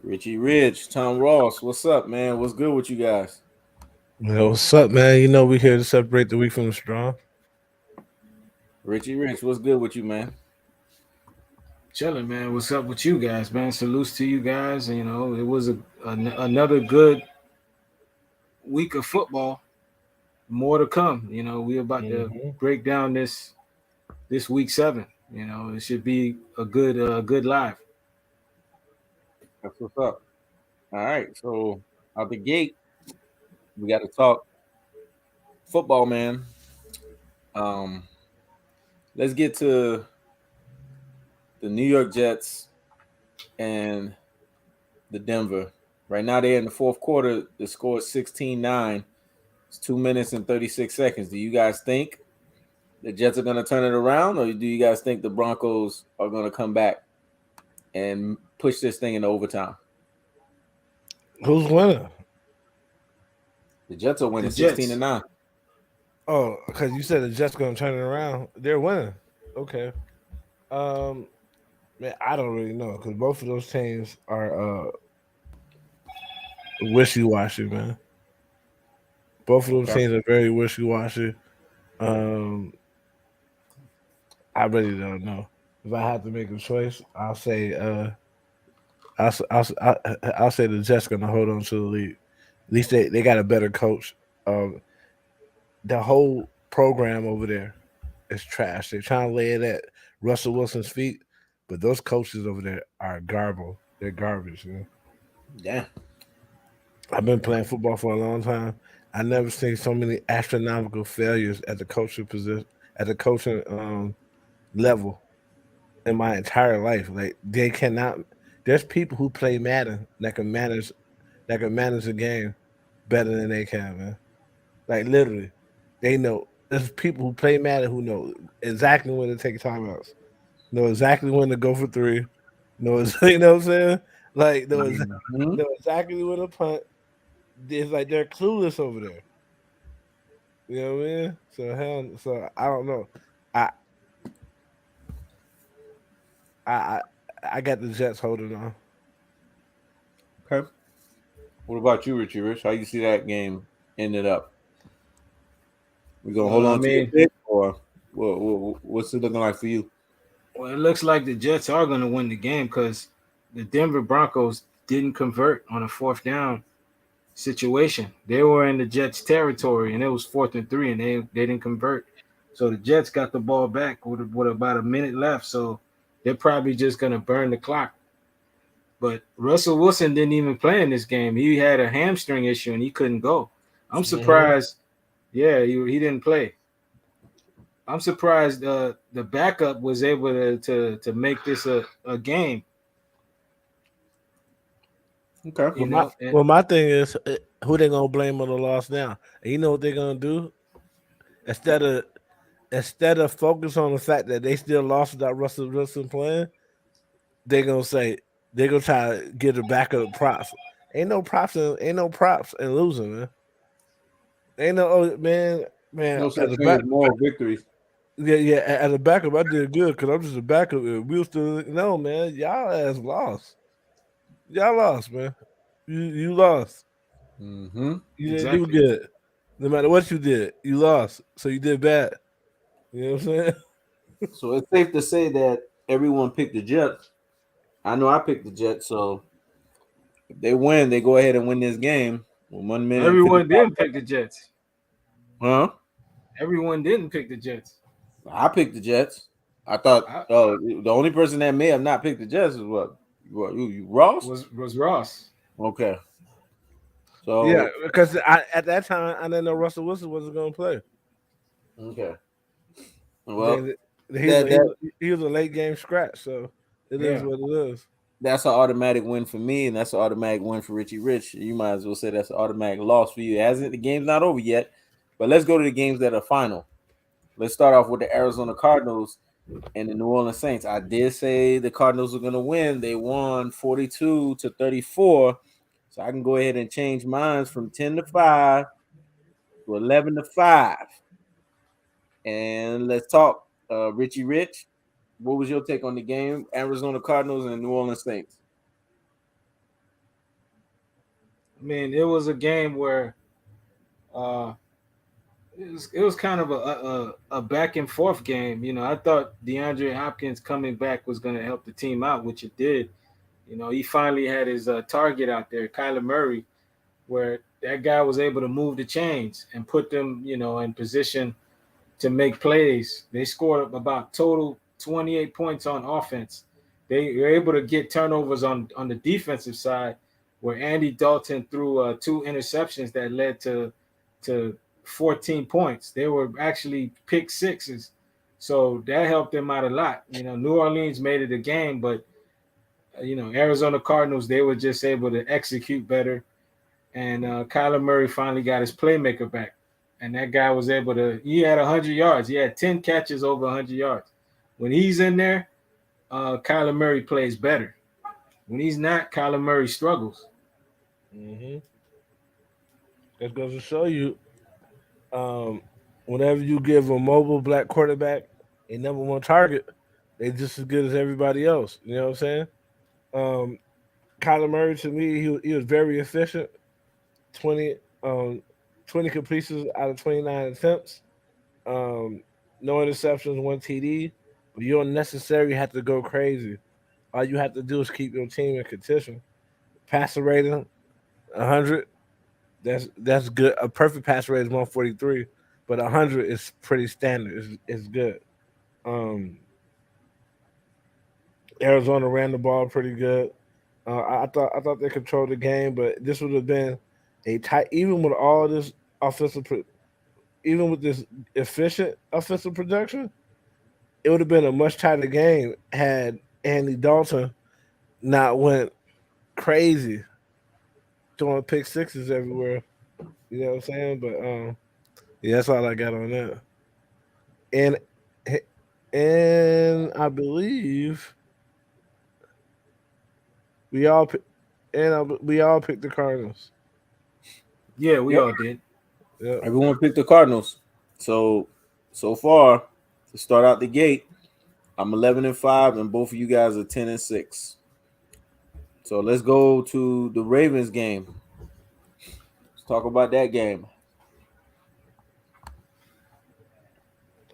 Richy Rich, Tom Ross, what's up, man? What's good with you guys? What's up, man? We here to separate the weak from the strong. Richy Rich, what's good with you, man? Chilling, man. What's up with you guys, man? Salutes to you guys. It was another good week of football. More to come. We're about to hmm break down this week 7. It should be a good live. That's what's up. All right, so out the gate, we got to talk football, man. Um, let's get to the New York Jets and the Denver. Right now, they're in the fourth quarter. The score is 16-9. It's 2 minutes and 36 seconds. Do you guys think the Jets are going to turn it around, or do you guys think the Broncos are going to come back and push this thing into overtime? Who's winning? The Jets are The winning 16 to Jets. 9. Oh, because you said the Jets gonna turn it around. They're winning. Okay. Um, man, I don't really know because both of those teams are wishy washy, man. Both of those Okay. teams are very wishy washy. Um, I really don't know. If I have to make a choice, I'll say the Jets gonna hold on to the lead. At least they got a better coach. The whole program over there is trash. They're trying to lay it at Russell Wilson's feet, but those coaches over there are garbage. They're garbage. Yeah. I've been playing football for a long time. I never seen so many astronomical failures at the coaching position, at the coaching level in my entire life. Like they cannot. There's people who play Madden that can manage a game better than they can, man. Like literally, they know. There's people who play Madden who know exactly when to take timeouts, know exactly when to go for three, you know what I'm saying? Like Mhm. know exactly when to punt. It's like they're clueless over there. You know what I mean? So I don't know. I I I, I got the Jets holding on. Okay. What about you, Richie Rich? How you see that game ended up? We gonna hold Well, I on to your mean, pick, or what's it looking like for you? well, it looks like the Jets are going to win the game because the Denver Broncos didn't convert on a fourth down situation. They were in the Jets territory and it was 4th and 3 and they didn't convert. So the Jets got the ball back with about a minute left. So they're probably just gonna burn the clock. But Russell Wilson didn't even play in this game. He had a hamstring issue and he couldn't go. I'm hmm surprised. Yeah, he didn't play. I'm surprised the backup was able to make this a game. Okay. You know, and My thing is who they gonna blame on the loss now? And you know what they're gonna do instead of focus on the fact that they still lost without Russell Wilson playing, they gonna say they gonna try to get a back of the props. Ain't no props in losing, man. Ain't no man No as such a thing back as moral victories. yeah, as a backup I did good because I'm just a backup. And we still no man, y'all ass lost. Y'all lost, man. You lost. Mm-hmm. You didn't do exactly. good. No matter what you did, you lost. So you did bad. You know what I'm saying? So it's safe to say that everyone picked the Jets. I know I picked the Jets, so if they win, they go ahead and win this game with 1 minute and Everyone 55 didn't pick the seconds. Jets. Huh? Everyone didn't pick the Jets. I picked the Jets. I thought I the only person that may have not picked the Jets is what you Ross? was Ross. Okay. Yeah, So because at that time I didn't know Russell Wilson wasn't going to play. okay. Well, Then that that he was a late game scratch, so it is Yeah. what it is. that's an automatic win for me, and that's an automatic win for Richie Rich. You might as well say that's an automatic loss for you. It hasn't the game's not over yet, but let's go to the games that are final. Let's start off with the Arizona Cardinals and the New Orleans Saints. I did say the Cardinals were going to win. They won 42-34. So I can go ahead and change mine from 10-5 to 11-5. And let's talk. Richie Rich, what was your take on the game? Arizona Cardinals and New Orleans Saints. I mean, it was a game where uh, it was kind of a back and forth game. You know, I thought DeAndre Hopkins coming back was going to help the team out, which it did. You know, he finally had his target out there, Kyler Murray, where that guy was able to move the chains and put them, you know, in position to make plays. They scored about total 28 points on offense. They were able to get turnovers on the defensive side, where Andy Dalton threw two interceptions that led to 14 points. They were actually pick sixes, so that helped them out a lot. You know, New Orleans made it a game, but you know, Arizona Cardinals, they were just able to execute better. And Kyler Murray finally got his playmaker back, and that guy was able to. He had 100 yards. He had 10 catches over 100 yards. When he's in there, Kyler Murray plays better. When he's not, Kyler Murray struggles. Hmm. That goes to show you, um, whenever you give a mobile black quarterback a number one target, they just as good as everybody else. You know what I'm saying? Um, Kyler Murray to me, he was very efficient. 20 um 20 completions out of 29 attempts. Um, no interceptions, one TD. But you don't necessarily have to go crazy. All you have to do is keep your team in contention. Passer rating 100. That's good. A perfect passer rate is 143, but 100 is pretty standard. It's good. Um, Arizona ran the ball pretty good. I thought they controlled the game, but this would have been a tight. Even with all this offensive, even with this efficient offensive production, it would have been a much tighter game had Andy Dalton not went crazy throwing pick sixes everywhere. You know what I'm saying? But yeah, that's all I got on that. And and I believe we all pi- we all picked the Cardinals. Yeah, we Yep. all did. Yep. Everyone picked the Cardinals. So far, to start out the gate, I'm 11-5, and both of you guys are 10-6. So let's go to the Ravens game. Let's talk about that game.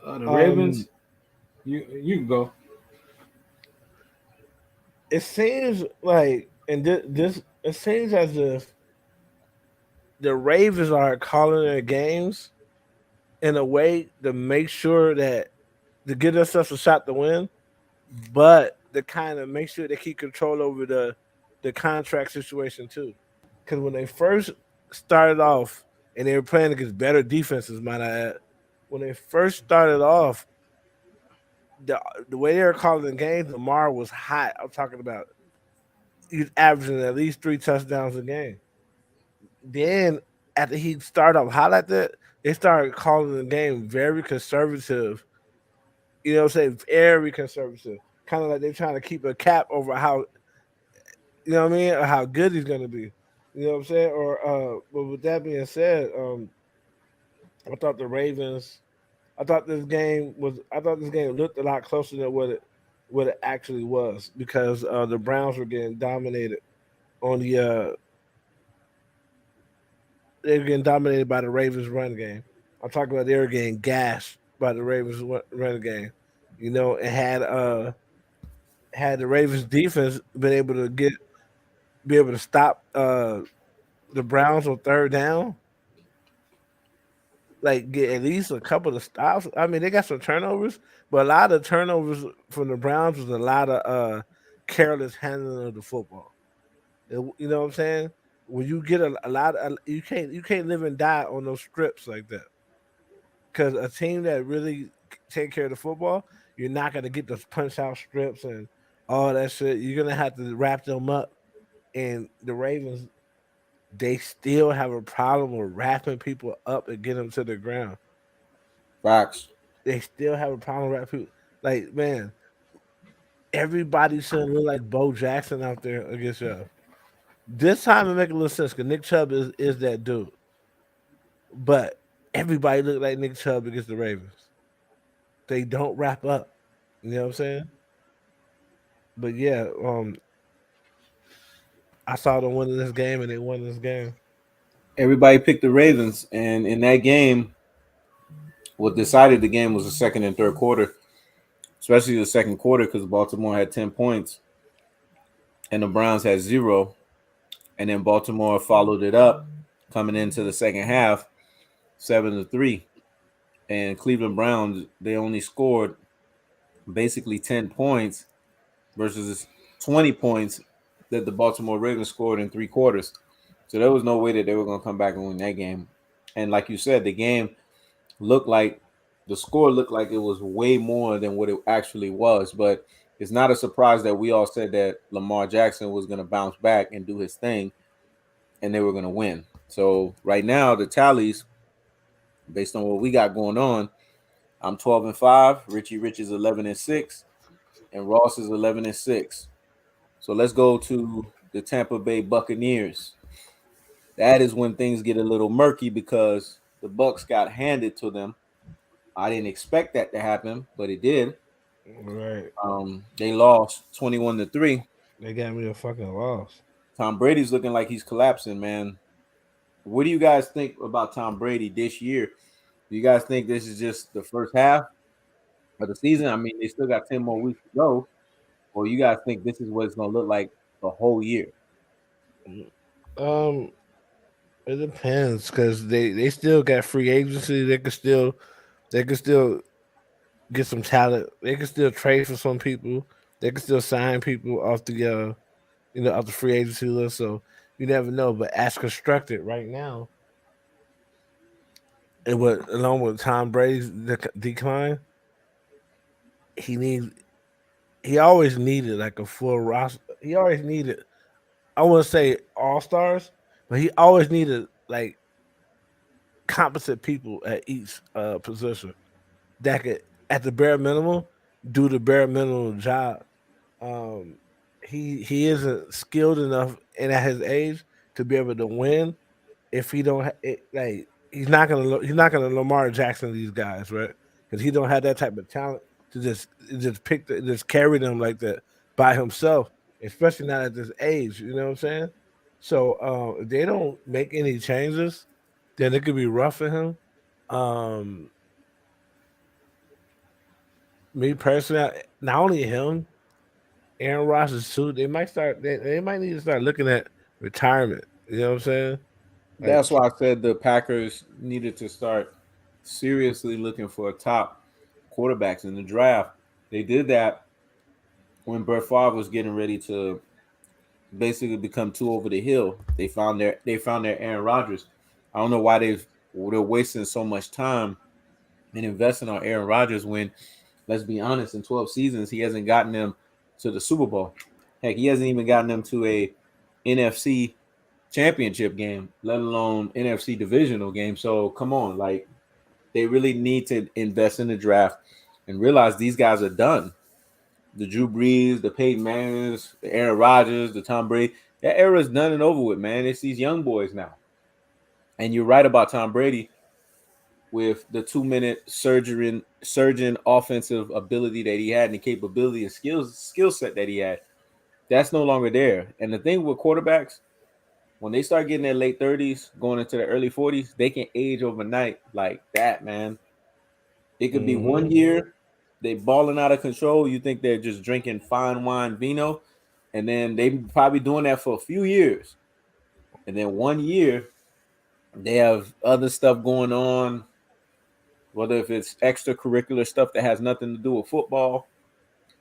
The Um, Ravens, you can go. it seems like, and this it seems as if the Ravens are calling their games in a way to make sure that to get themselves a shot to win, but to kind of make sure they keep control over the contract situation too. Because when they first started off and they were playing against better defenses, might I add, when they first started off, the the way they were calling the games, Lamar was hot. I'm talking about he's averaging at least 3 touchdowns a game. Then after he started off hot like that, they started calling the game very conservative. You know what I'm saying? Very conservative. Kind of like they're trying to keep a cap over how, you know what I mean, or how good he's gonna be. You know what I'm saying? Or but with that being said, I thought the Ravens I thought this game looked a lot closer than what it actually was because the Browns were getting dominated on they were getting dominated by the Ravens run game. I'm talking about they were getting gashed by the Ravens run game. You know, and had the Ravens defense been able to be able to stop the Browns on third down, like get at least a couple of stops. I mean, they got some turnovers, but a lot of turnovers from the Browns was a lot of careless handling of the football. You know what I'm saying? When you get a lot of you can't live and die on those strips like that. Because a team that really take care of the football, you're not gonna get those punch out strips and all that shit. You're gonna have to wrap them up. And the Ravens, they still have a problem with wrapping people up and getting them to the ground. Facts. They still have a problem with wrapping people. Like, man, everybody shouldn't look like Bo Jackson out there against y'all. This time it make a little sense because Nick Chubb is that dude. But everybody look like Nick Chubb against the Ravens. They don't wrap up. You know what I'm saying? But yeah, I saw them winning this game, and they won this game. Everybody picked the Ravens, and in that game, what decided the game was the second and third quarter, especially the second quarter because Baltimore had 10 points and the Browns had zero. And then Baltimore followed it up coming into the second half, 7-3. And Cleveland Browns, they only scored basically 10 points versus 20 points that the Baltimore Ravens scored in three quarters. So there was no way that they were going to come back and win that game. And like you said, the game looked like the score looked like it was way more than what it actually was. But it's not a surprise that we all said that Lamar Jackson was going to bounce back and do his thing and they were going to win. So right now, the tallies, based on what we got going on, I'm 12-5. Richie Rich is 11-6, and Ross is 11-6. So let's go to the Tampa Bay Buccaneers. That is when things get a little murky because the Bucks got handed to them. I didn't expect that to happen, but it did. Right. They lost 21-3. They got me a fucking loss. Tom Brady's looking like he's collapsing, man. What do you guys think about Tom Brady this year? Do you guys think this is just the first half of the season? I mean, they still got 10 more weeks to go. Or you guys think this is what it's going to look like the whole year? Um, it depends because they still got free agency. They can still get some talent. They can still trade for some people. They can still sign people off the off the free agency list. So you never know. But as constructed right now, it was along with Tom Brady's decline. He needs. He always needed like a full roster. He always needed. I want to say all stars, but he always needed like competent people at each position that could, at the bare minimum, do the bare minimum job. Um, he isn't skilled enough and at his age to be able to win if he don't like he's not gonna Lamar Jackson these guys, right? Because he don't have that type of talent to just carry them like that by himself, especially not at this age. You know what I'm saying? So if they don't make any changes, then it could be rough for him. Um, Me personally, not only him, Aaron Rodgers too. They might need to start looking at retirement. You know what I'm saying? Like, That's why I said the Packers needed to start seriously looking for top quarterbacks in the draft. They did that when Brett Favre was getting ready to basically become too over the hill. They found their Aaron Rodgers. I don't know why they're wasting so much time and investing on Aaron Rodgers when, let's be honest, in 12 seasons he hasn't gotten them to the Super Bowl. Heck, he hasn't even gotten them to a NFC championship game, let alone NFC divisional game. So come on, like they really need to invest in the draft and realize these guys are done. The Drew Brees, the Peyton Mannings, the Aaron Rodgers, the Tom Brady. That era is done and over with, man. It's these young boys now. And you're right about Tom Brady with the 2 minute surgeon offensive ability that he had and the capability and skill set that he had. That's no longer there. And the thing with quarterbacks, when they start getting their late 30s, going into the early 40s, they can age overnight like that, man. It could be one mhm. year they balling out of control. You think they're just drinking fine wine vino, and then they probably doing that for a few years, and then 1 year they have other stuff going on, whether if it's extracurricular stuff that has nothing to do with football,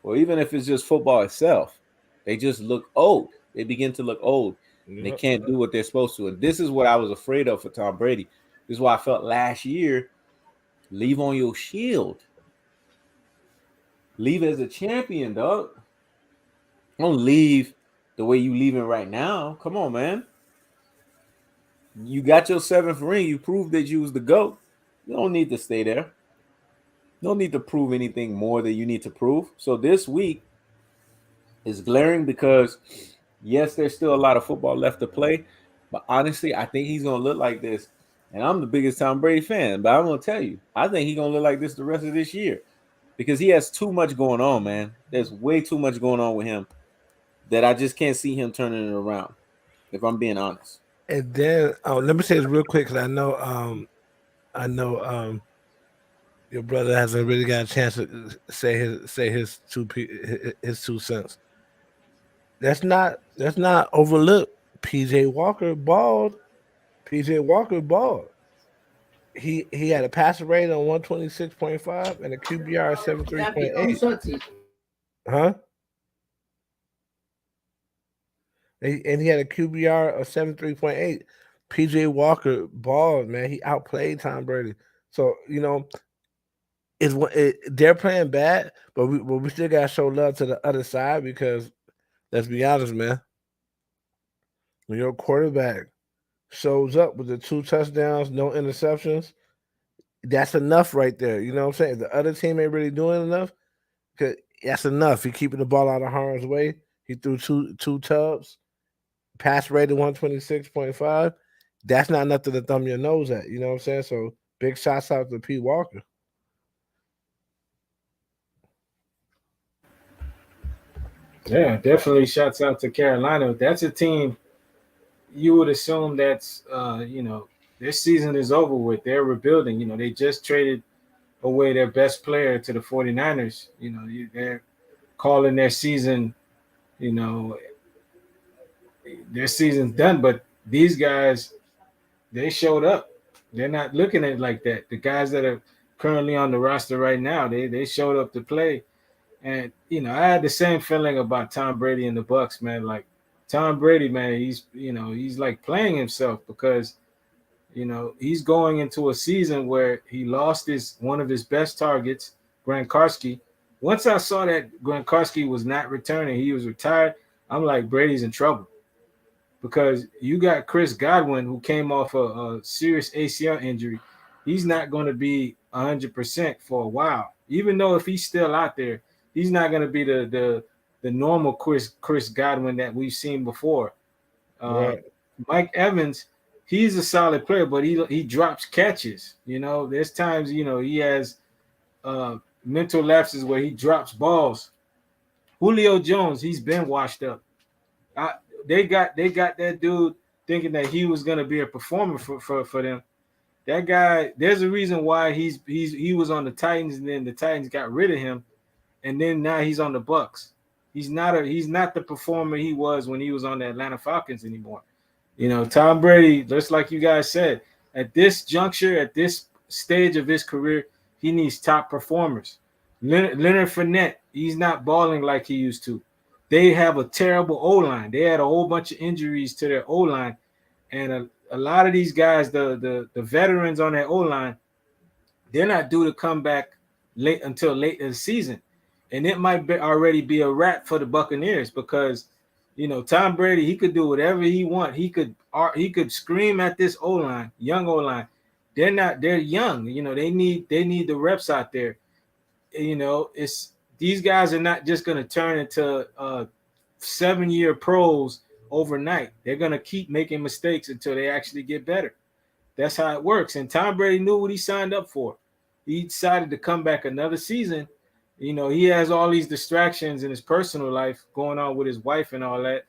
or even if it's just football itself. They just look old. They begin to look old. And they Yep. can't do what they're supposed to. And this is what I was afraid of for Tom Brady. This is why I felt last year, leave on your shield. Leave as a champion, dog. Don't leave the way you leaving right now. Come on, man. You got your seventh ring. You proved that you was the GOAT. You don't need to stay there. You don't need to prove anything more than you need to prove. So this week is glaring because yes, there's still a lot of football left to play. But honestly, I think he's gonna look like this. And I'm the biggest Tom Brady fan, but I'm gonna tell you, I think he's gonna look like this the rest of this year because he has too much going on, man. There's way too much going on with him that I just can't see him turning it around. if I'm being honest. And then let me say this real quick because I know your brother hasn't really got a chance to say his 2 cents. That's not overlooked. PJ Walker balled. PJ Walker balled. He had a passer rate on 126.5 and a QBR of 73.8. Huh? And he had a QBR of 73.8. PJ Walker balled, man. He outplayed Tom Brady. So, they're playing bad, but we still gotta show love to the other side because let's be honest, man. When your quarterback shows up with the 2 touchdowns, no interceptions, that's enough right there. You know what I'm saying? If the other team ain't really doing enough, 'cause that's enough. He keeping the ball out of harm's way. He threw two tubs, pass rated 126.5. That's not nothing to thumb your nose at. You know what I'm saying? So big shots out to Pete Walker. Yeah, definitely. Shouts out to Carolina. That's a team you would assume that's their season is over with. They're rebuilding. They just traded away their best player to the 49ers. They're calling their season. You know, their season's done. But these guys, they showed up. They're not looking at it like that. The guys that are currently on the roster right now, they showed up to play. And I had the same feeling about Tom Brady and the Bucks, man. Like Tom Brady, man, he's like playing himself because he's going into a season where he lost his one of his best targets, Gronkowski. Once I saw that Gronkowski was not returning, he was retired. I'm like, Brady's in trouble because you got Chris Godwin who came off a serious ACL injury. He's not going to be 100% for a while. Even though if he's still out there, he's not going to be the normal Chris Godwin that we've seen before. Uh, Right. Mike Evans, he's a solid player, but he drops catches. There's times he has mental lapses where he drops balls. Julio Jones, he's been washed up. I, they got that dude thinking that he was gonna be a performer for them. That guy, there's a reason why he was on the Titans and then the Titans got rid of him, and then now he's on the Bucks. He's not the performer he was when he was on the Atlanta Falcons anymore. Tom Brady, just like you guys said, at this juncture, at this stage of his career, he needs top performers. Leonard Fournette, he's not balling like he used to. They have a terrible O line. They had a whole bunch of injuries to their O line, and a lot of these guys, the veterans on that O line, they're not due to come back until late in the season, and it might already be a wrap for the Buccaneers because Tom Brady, he could do whatever he want. He could scream at this O line, young O line. They're young. They need the reps out there. It's these guys are not just going to turn into 7-year pros overnight. They're going to keep making mistakes until they actually get better. That's how it works. And Tom Brady knew what he signed up for. He decided to come back another season. He has all these distractions in his personal life going on with his wife and all that.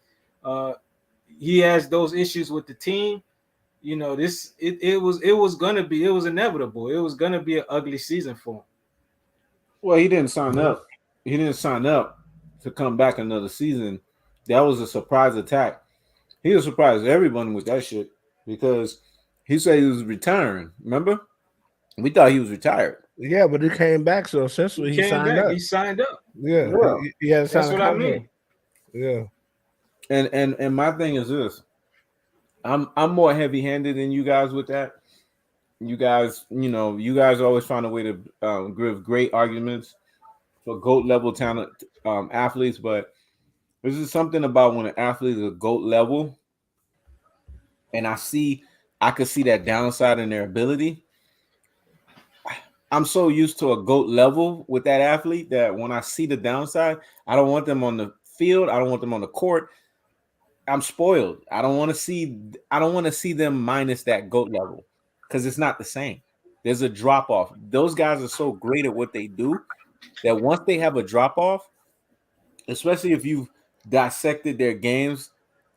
He has those issues with the team. It was inevitable. It was gonna be an ugly season for him. Well, he didn't sign Mhm. up. He didn't sign up to come back another season. That was a surprise attack. He was surprised everyone with that shit because he said he was retiring. Remember? We thought he was retired. Yeah, but he came back, so He essentially he came signed back. up. He signed up. Yeah, Yeah. he had to sign That's a what I contract. mean. Yeah. And my thing is this. I'm more heavy handed than you guys with that. You guys always find a way to give great arguments for GOAT level talent athletes, but there's just something about when an athlete is a GOAT level, and I could see that downside in their ability. I'm so used to a GOAT level with that athlete that when I see the downside, I don't want them on the field. I don't want them on the court. I'm spoiled. I don't want to see them minus that GOAT level because it's not the same. There's a drop off. Those guys are so great at what they do that once they have a drop off, especially if you've dissected their games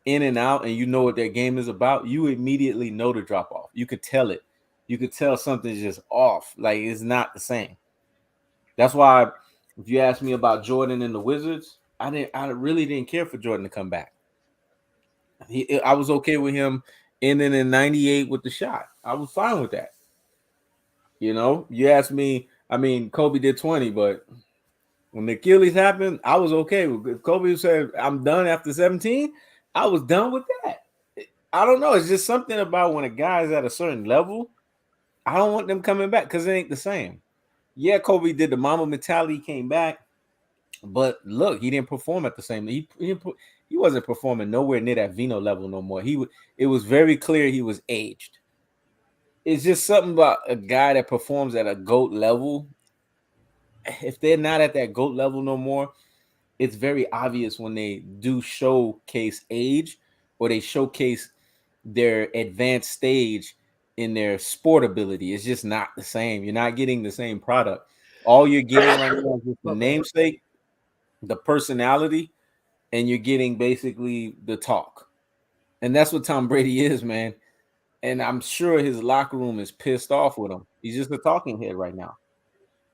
in and out, and you know what their game is about, you immediately know the drop off. You could tell it. You could tell something's just off. Like it's not the same. That's why if you ask me about Jordan and the Wizards, I really didn't care for Jordan to come back. I was okay with him ending in '98 with the shot. I was fine with that. You asked me. I mean, Kobe did 20, but when the Achilles happened, I was okay with it. Kobe said, "I'm done after 17." I was done with that. I don't know. It's just something about when a guy's at a certain level. I don't want them coming back because it ain't the same. Yeah, Kobe did the Mamba mentality, came back, but look, he didn't perform at the same. He wasn't performing nowhere near that Vino level no more. It was very clear he was aged. It's just something about a guy that performs at a GOAT level. If they're not at that GOAT level no more, it's very obvious when they do showcase age or they showcase their advanced stage in their sport ability. It's just not the same. You're not getting the same product. All you're getting right now is just the namesake, the personality, and you're getting basically the talk. And that's what Tom Brady is, man. And I'm sure his locker room is pissed off with him. He's just a talking head right now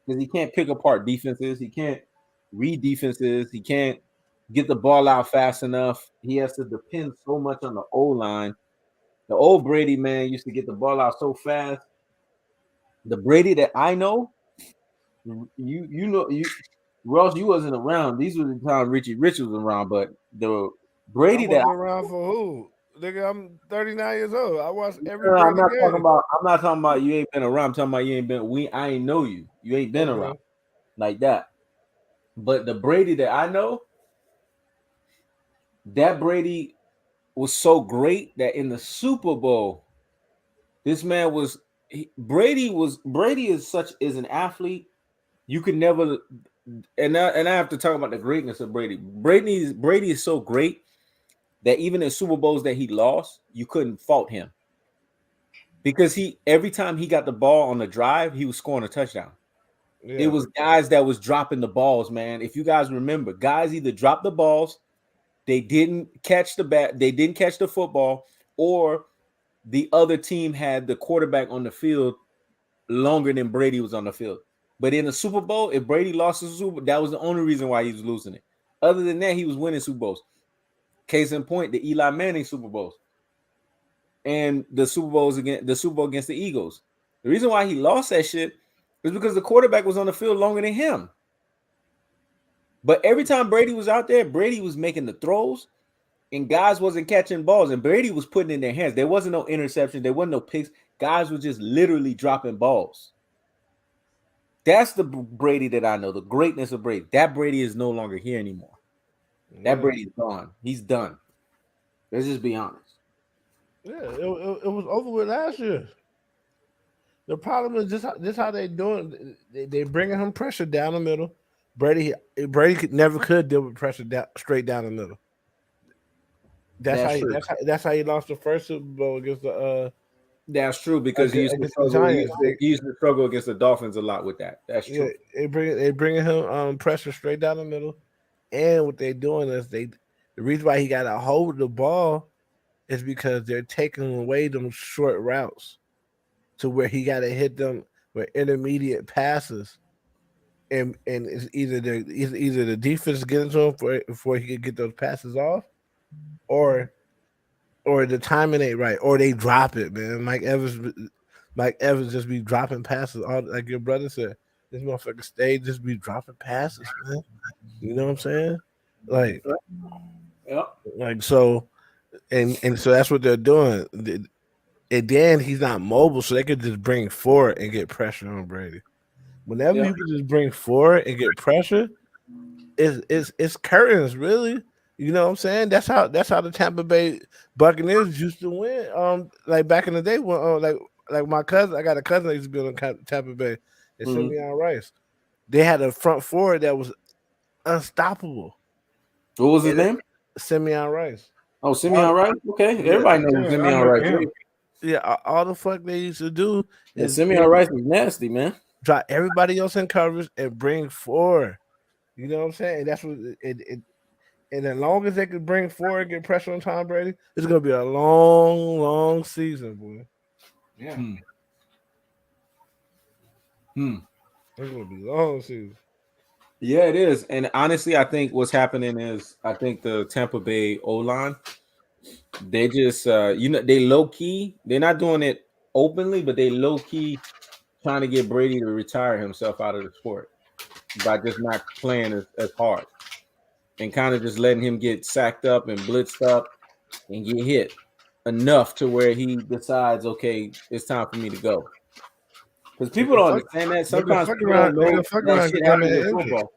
because he can't pick apart defenses. He can't read defenses. He can't get the ball out fast enough. He has to depend so much on the O line. The old Brady man used to get the ball out so fast. The Brady that I know, you Ross, you wasn't around. These were the time Richy was around, but the I Brady that wasn't around for who? Nigga, I'm 39 years old. I watched every I'm Brady not talking game. about. I'm not talking about you ain't been around. I'm talking about you ain't been. I ain't know you. You ain't been around Okay. like that. But the Brady that I know, that Brady was so great that in the Super Bowl, this man was Brady is an athlete. You could never and I have to talk about the greatness of Brady. Brady is so great that even in Super Bowls that he lost, you couldn't fault him because he every time he got the ball on the drive, he was scoring a touchdown. It Yeah. was guys that was dropping the balls, man. If you guys remember, guys either dropped the balls, they didn't catch they didn't catch the football, or the other team had the quarterback on the field longer than Brady was on the field. But in the Super Bowl, if Brady lost the Super Bowl, that was the only reason why he was losing it. Other than that, he was winning Super Bowls. Case in point, the Eli Manning Super Bowls and the Super Bowl against the Eagles. The reason why he lost that shit is because the quarterback was on the field longer than him. But every time Brady was out there, Brady was making the throws and guys wasn't catching balls and Brady was putting in their hands. There wasn't no interception. There wasn't no picks. Guys were just literally dropping balls. That's the Brady that I know, the greatness of Brady. That Brady is no longer here anymore. That Yeah. Brady's gone. He's done. Let's just be honest. Yeah. It was over with last year. The problem is this how they doing. They bringing him pressure down the middle. Brady never could deal with pressure straight down the middle. That's true. That's how he lost the first Super Bowl against the That's true because he used to against the struggle. Giants. He used to struggle against the Dolphins a lot with that. That's Yeah, true. they bringing him pressure straight down the middle, and what they doing is the reason why he got to hold the ball is because they're taking away them short routes to where he got to hit them with intermediate passes, and it's either the defense getting to him before he could get those passes off, or the timing ain't right, or they drop it, man. Mike Evans just be dropping passes, all like your brother said. This motherfucker stay just be dropping passes, man. You know what I'm saying? Like, Yep. so, and so that's what they're doing. And then he's not mobile, so they could just bring forward and get pressure on Brady. Whenever Yep. you can just bring forward and get pressure, it's curtains, really. You know what I'm saying? That's how the Tampa Bay Buccaneers used to win. Like back in the day when like my cousin, I got a cousin that used to be on Tampa Bay. It's Mm-hmm. Simeon Rice. They had a front forward that was unstoppable. What was his name? Simeon Rice. Oh, Simeon Rice. Okay, Yeah, everybody knows Yeah, I Simeon remember Rice. him. yeah. All the fuck they used to do And is Simeon Rice is nasty, man. drop everybody else in coverage and bring forward. You know what I'm saying? And that's what And as long as they can bring forward, get pressure on Tom Brady, it's gonna be a long, long season, boy. Yeah. Hmm. Hmm. It's gonna be a long season. Yeah, it is. And honestly, I think what's happening is I think the Tampa Bay O line, they just they low key, they're not doing it openly, but they low key trying to get Brady to retire himself out of the sport by just not playing as hard and kind of just letting him get sacked up and blitzed up and get hit enough to where he decides, okay, it's time for me to go. Because They people go don't fuck. understand that. They go Sometimes fuck people don't around. They know go fuck that around. shit Get that man happens in injured. football.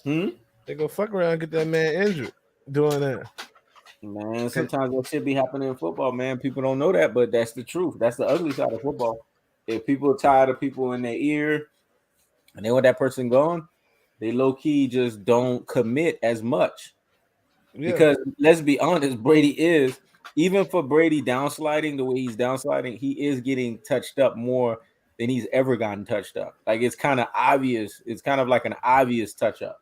Hmm? They go fuck around. Get that man injured doing that. Man, sometimes that shit be happening in football, man. People don't know that, but that's the truth. That's the ugly side of football. If people are tired of people in their ear and they want that person gone, they low key just don't commit as much. Yeah. Because let's be honest, Brady is even for Brady downsliding the way he's downsliding, he is getting touched up more than he's ever gotten touched up. Like it's kind of obvious. It's kind of like an obvious touch up.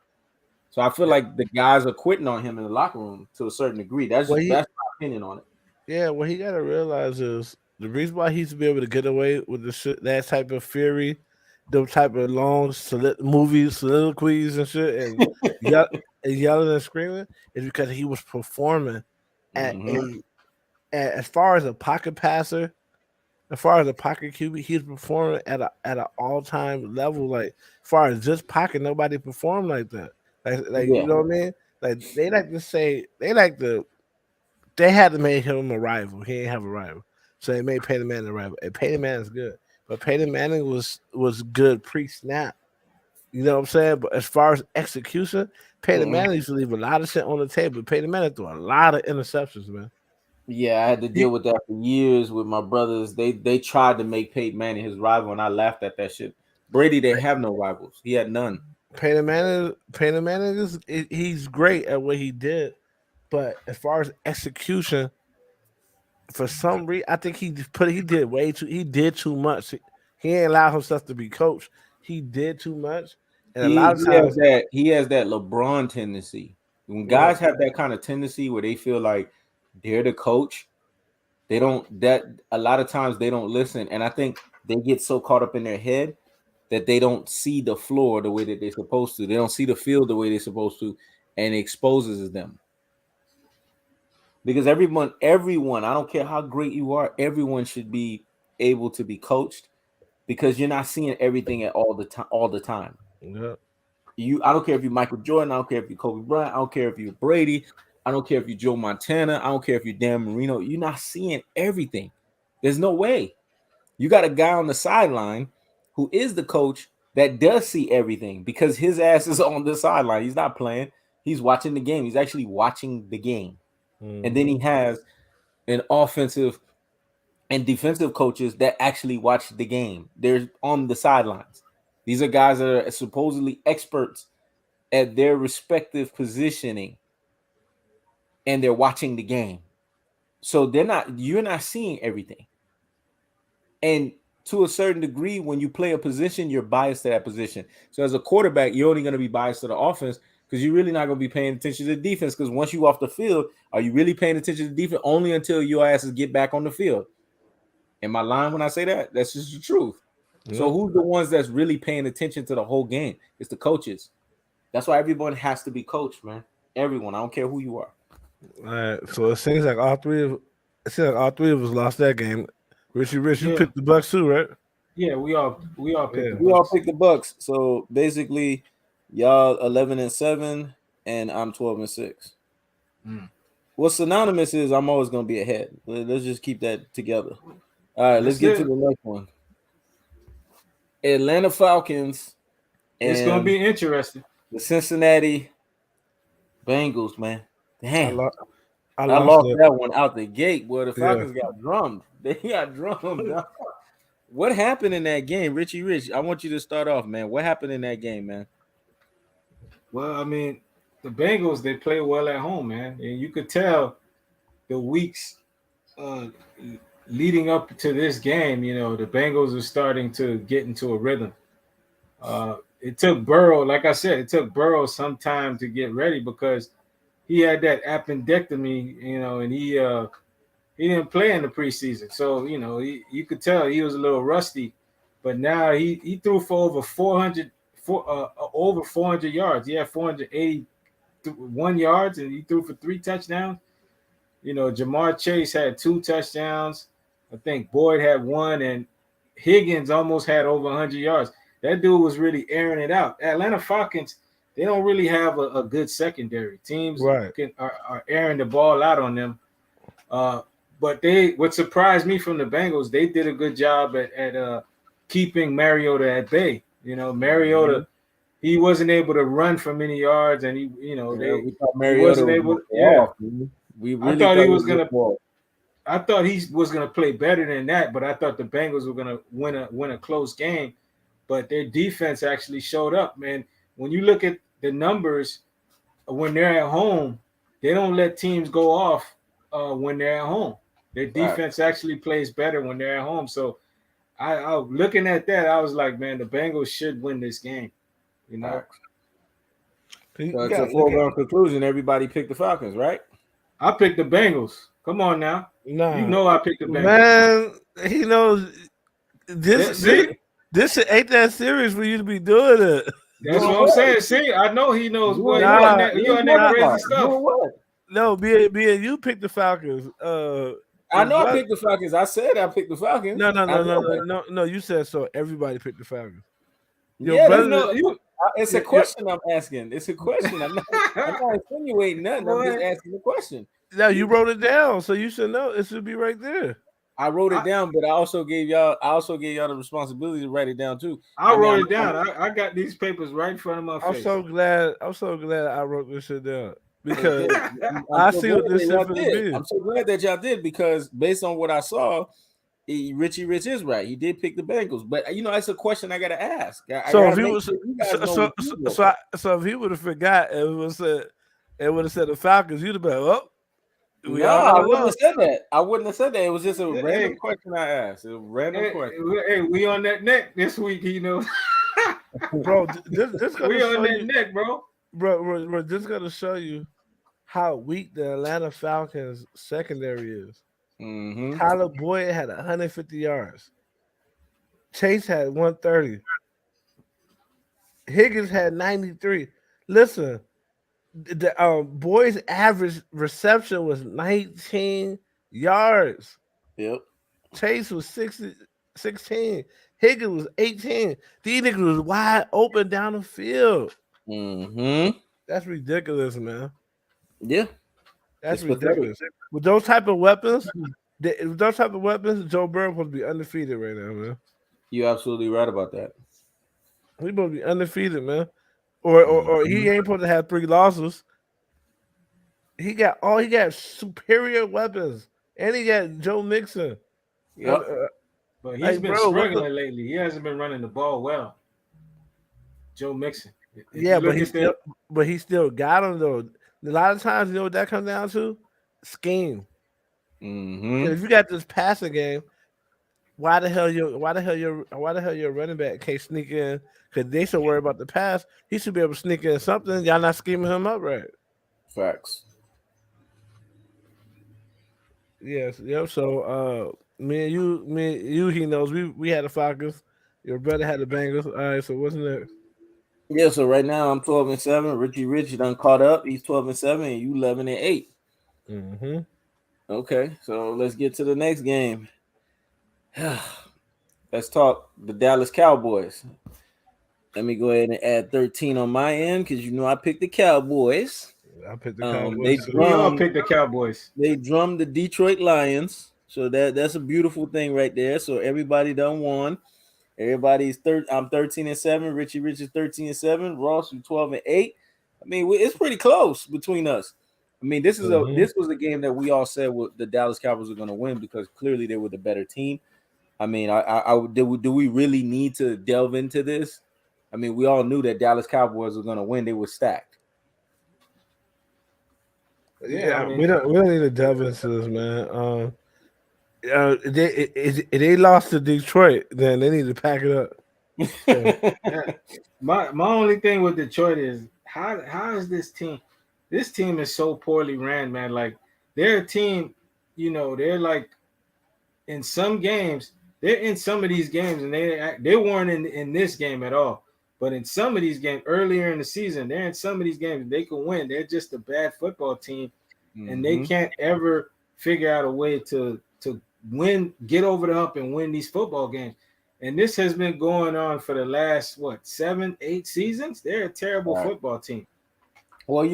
So I feel Yeah. like the guys are quitting on him in the locker room to a certain degree. Well, That's my opinion on it. yeah. What he got to realize is the reason why he's to be able to get away with the shit, that type of fury, those type of long movies, soliloquies and shit, and yell, and yelling and screaming is because he was performing at Mhm. as far as a pocket passer. As far as a pocket QB, he's performing at an all time level. Like as far as just pocket, nobody performed like that. Like you Yeah, know what I mean? Like they like to say they had to make him a rival. He ain't have a rival, so they made Peyton Manning a rival. And Peyton Manning is good, but Peyton Manning was good pre snap. You know what I'm saying? But as far as execution, Peyton mhm. Manning used to leave a lot of shit on the table. Peyton Manning threw a lot of interceptions, man. Yeah. I had to deal He, with that for years with my brothers. They tried to make Peyton Manning his rival, and I laughed at that shit. Brady didn't have no rivals. He had none. Peyton Manning he's great at what he did, but as far as execution, for some reason, I think he did too much. He ain't allowed himself to be coached. He did too much, and a lot of times, He has that LeBron tendency. When yeah, guys have that kind of tendency where they feel like they're the coach, they don't that a lot of times they don't listen. And I think they get so caught up in their head that they don't see the floor the way that they're supposed to. They don't see the field the way they're supposed to, and it exposes them. Because everyone, I don't care how great you are, everyone should be able to be coached because you're not seeing everything at all the time. yeah, I don't care if you're Michael Jordan, I don't care if you're Kobe Bryant, I don't care if you're Brady, I don't care if you're Joe Montana, I don't care if you're Dan Marino. You're not seeing everything. There's no way. You got a guy on the sideline who is the coach that does see everything because his ass is on the sideline. He's not playing. He's watching the game. He's actually watching the game. And then hmm he has an offensive and defensive coaches that actually watch the game. They're on the sidelines. These are guys that are supposedly experts at their respective positioning and they're watching the game. So you're not seeing everything. And to a certain degree, when you play a position, you're biased to that position. So as a quarterback, you're only going to be biased to the offense because you're really not going to be paying attention to the defense. Because once you off the field, are you really paying attention to the defense? Only until your asses get back on the field. Am I lying when I say that? That's just the truth. So yeah. who's the ones that's really paying attention to the whole game? It's the coaches. That's why everyone has to be coached, man. Everyone. I don't care who you are. All right, so it seems like all three of us lost that game. Richie, Rich, you Yeah. picked the Bucks too, right? Yeah. We all picked Yeah. the We all Bucks. picked the Bucks. So basically, y'all 11-7, and I'm 12-6. Mm. What's synonymous is I'm always gonna be ahead. Let's just keep that together. All right, let's That's get to it. the next one. Atlanta Falcons It's gonna and be interesting. the Cincinnati Bengals, man. I Damn. lost. I I lost lost that. that one out the gate. Boy, the Yeah. Falcons got drummed. They got drummed. Dog. What happened in that game, Richie Rich? I want you to start off, man. What happened in that game, man? Well, I mean, the Bengals they play well at home, man, and you could tell the weeks uh, leading up to this game. You know, the Bengals are starting to get into a rhythm. It took Burrow, like I said, it took Burrow some time to get ready because he had that appendectomy, and he didn't play in the preseason. So, you could tell he was a little rusty. But now he threw for over 400 yards. He had 481 yards, and he threw for 3 touchdowns. Jamar Chase had 2 touchdowns. I think Boyd had one, and Higgins almost had over 100 yards. That dude was really airing it out. Atlanta Falcons, they don't really have a good secondary. Teams Right. are airing the ball out on them. But what surprised me from the Bengals, they did a good job at keeping Mariota at bay. Mariota, he wasn't able to run for many yards, and we thought he Mariota wasn't was able. gonna fall Yeah, off, man. We I really thought he was gonna gonna. fall. I thought he was gonna play better than that, but I thought the Bengals were gonna win a close game. But their defense actually showed up, man. When you look at the numbers when they're at home, they don't let teams go off when they're at home. Their defense actually plays better when they're at home. So I looking at that, I was like, man, the Bengals should win this game. So it's a foregone conclusion. Everybody picked the Falcons, right? I picked the Bengals. Come on now. Nah, I picked the Bengals. Man, he knows this ain't that serious for you to be doing it. That's what I'm saying. See, I know he knows. Boy, you on that crazy stuff. No, me and you picked the Falcons. I know I picked the Falcons. I said I picked the Falcons. No. You said so. Everybody picked the Falcons. It's a question I'm asking. It's a question. I'm not insinuating nothing. I'm just asking the question. No, you wrote it down, so you should know. It should be right there. I wrote it down, but I also gave y'all the responsibility to write it down too. I wrote it down. I got these papers right in front of my face. I'm so glad I wrote this shit down because I see what this shit is. I'm so glad that y'all did because based on what I saw, Richy Rich is right. He did pick the Bengals, but it's a question I gotta ask. So if he would have forgot and would have said the Falcons, you'd have been I wouldn't have said that. I wouldn't have said that. It was just a random question I asked. A random question. Hey, we on that neck this week, Bro, this we on that neck, bro. Bro, this gonna show you how weak the Atlanta Falcons secondary is. Mm-hmm. Tyler Boyd had 150 yards. Chase had 130. Higgins had 93. Listen, the Boyd's average reception was 19 yards. Yep. Chase was 16. Higgins was 18. These niggas was wide open down the field. Mm-hmm. That's ridiculous, man. Yeah. That's ridiculous. With those type of weapons, Joe Burrow supposed to be undefeated right now, man. You're absolutely right about that. He's supposed to be undefeated, man. Or he ain't supposed to have 3 losses. He got superior weapons, and he got Joe Mixon. Yep. But he's been struggling lately. He hasn't been running the ball well. Joe Mixon. But he still got him though. A lot of times, you know what that comes down to? Scheme. Mm-hmm. If you got this passing game, why the hell your running back can't sneak in? Because they should worry about the pass. He should be able to sneak in something. Y'all not scheming him up right. Facts. Yes. Yep. So me and you, he knows we had the Falcons. Your brother had the Bengals. All right. So what's next? Yeah. So right now I'm 12-7. Richy Rich done caught up. He's 12-7, and you 11-8. Mm-hmm. Okay. So let's get to the next game. Let's talk the Dallas Cowboys. Let me go ahead and add 13 on my end because I picked the Cowboys. I picked the Cowboys. We all picked the Cowboys. They drummed the Detroit Lions, so that's a beautiful thing right there. So everybody done won. Everybody's I'm 13-7. Richy Rich is 13-7. Ross, you 12-8. I mean, it's pretty close between us. I mean, this was a game that we all said the Dallas Cowboys were going to win because clearly they were the better team. I mean, do we really need to delve into this? I mean, we all knew that Dallas Cowboys were going to win. They were stacked. Yeah, we don't need to delve into this, man. They lost to Detroit, then they need to pack it up. Yeah. My only thing with Detroit is how is this team? this team is so poorly ran, man. Like they're a team, they're like in some games, they're in some of these games, and they weren't in this game at all. But in some of these games earlier in the season, they're in some of these games they can win. They're just a bad football team, and they Mm-hmm. can't ever figure out a way to win, get over the hump, and win these football games. And this has been going on for the last 7, 8 seasons. They're a terrible Right. football team. Well,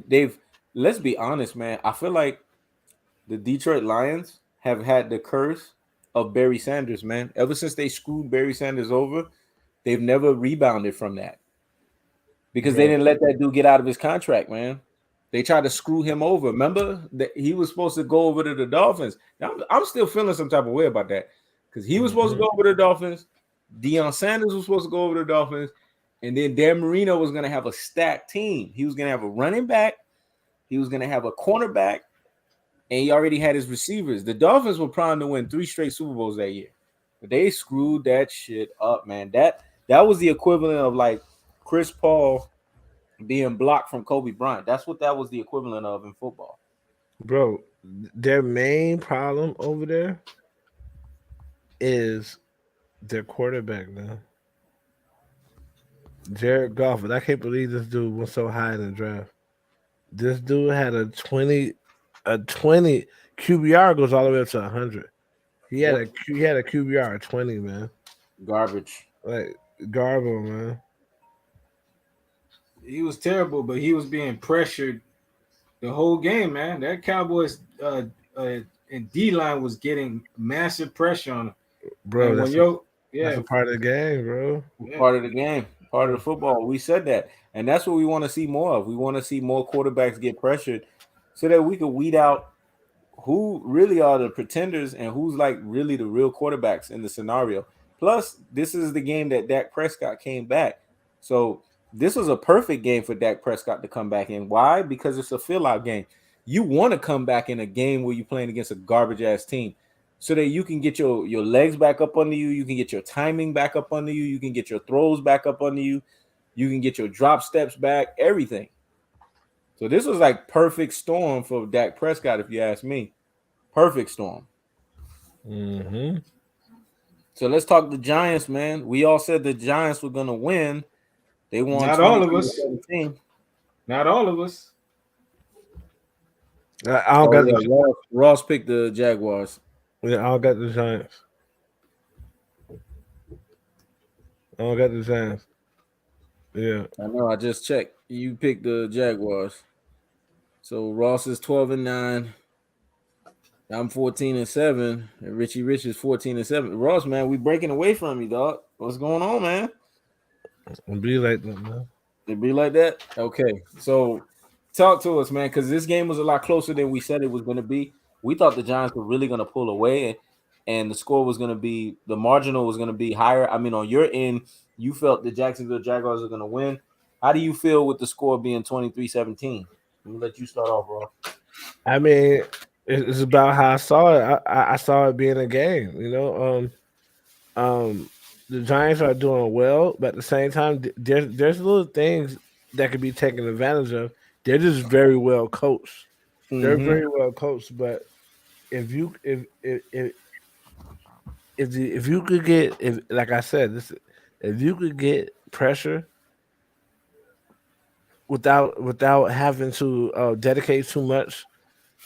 they've let's be honest, man. I feel like the Detroit Lions have had the curse of Barry Sanders, man. Ever since they screwed Barry Sanders over, they've never rebounded from that because they bro. didn't let that dude get out of his contract, man. They tried to screw him over. Remember that he was supposed to go over to the Dolphins. Now, I'm still feeling some type of way about that because he was supposed to Mhm. go over to the Dolphins. Deion Sanders was supposed to go over to the Dolphins, and then Dan Marino was going to have a stacked team. He was going to have a running back, he was going to have a cornerback, and he already had his receivers. The Dolphins were primed to win 3 straight Super Bowls that year, but they screwed that shit up, man. That was the equivalent of like Chris Paul being blocked from Kobe Bryant. That's what that was the equivalent of in football. Bro, their main problem over there is their quarterback now. Jared Goff, and I can't believe this dude was so high in the draft. This dude had a 20 QBR goes all the way up to 100. Yep, He had a QBR of 20, man. garbage. Like Garbo, man. He was terrible, but he was being pressured the whole game, man. That Cowboys and D line was getting massive pressure on him. Bro, And when yo, that's yeah, a part of the game, bro. yeah, Part of the game, part of the football. We said that, and that's what we want to see more of. We want to see more quarterbacks get pressured, so that we could weed out who really are the pretenders and who's like really the real quarterbacks in the scenario. Plus, this is the game that Dak Prescott came back. So this was a perfect game for Dak Prescott to come back in. Why? Because it's a fill out game. You want to come back in a game where you're playing against a garbage ass team so that you can get your legs back up under you, you can get your timing back up under you, you can get your throws back up under you, you can get your drop steps back, everything. So this was like perfect storm for Dak Prescott, if you ask me. Perfect storm. Mm-hmm. So let's talk the Giants, man. We all said the Giants were gonna win. They won not all of 23 to us, 17. not all of us. I don't Oh got yeah, the Ross picked the Jaguars. I don't got the Giants. I don't got the Giants. Yeah. I know. I just checked. You picked the Jaguars. So Ross is 12-9. I'm 14-7. And Richie Rich is 14-7. Ross, man, we breaking away from you, dog. What's going on, man? It'll be like that, man. It be like that? Okay. So talk to us, man, because this game was a lot closer than we said it was going to be. We thought the Giants were really going to pull away, and the score was going to be, the marginal was going to be higher. I mean, on your end, you felt the Jacksonville Jaguars are going to win. How do you feel with the score being 23-17? Let me let you start off, bro. I mean, it's about how I saw it. I saw it being a game. The Giants are doing well, but at the same time, there's little things that could be taken advantage of. They're just very well coached. They're Mm-hmm. very well coached, but if you if you could get, if like I said, if you could get pressure without having to dedicate too much,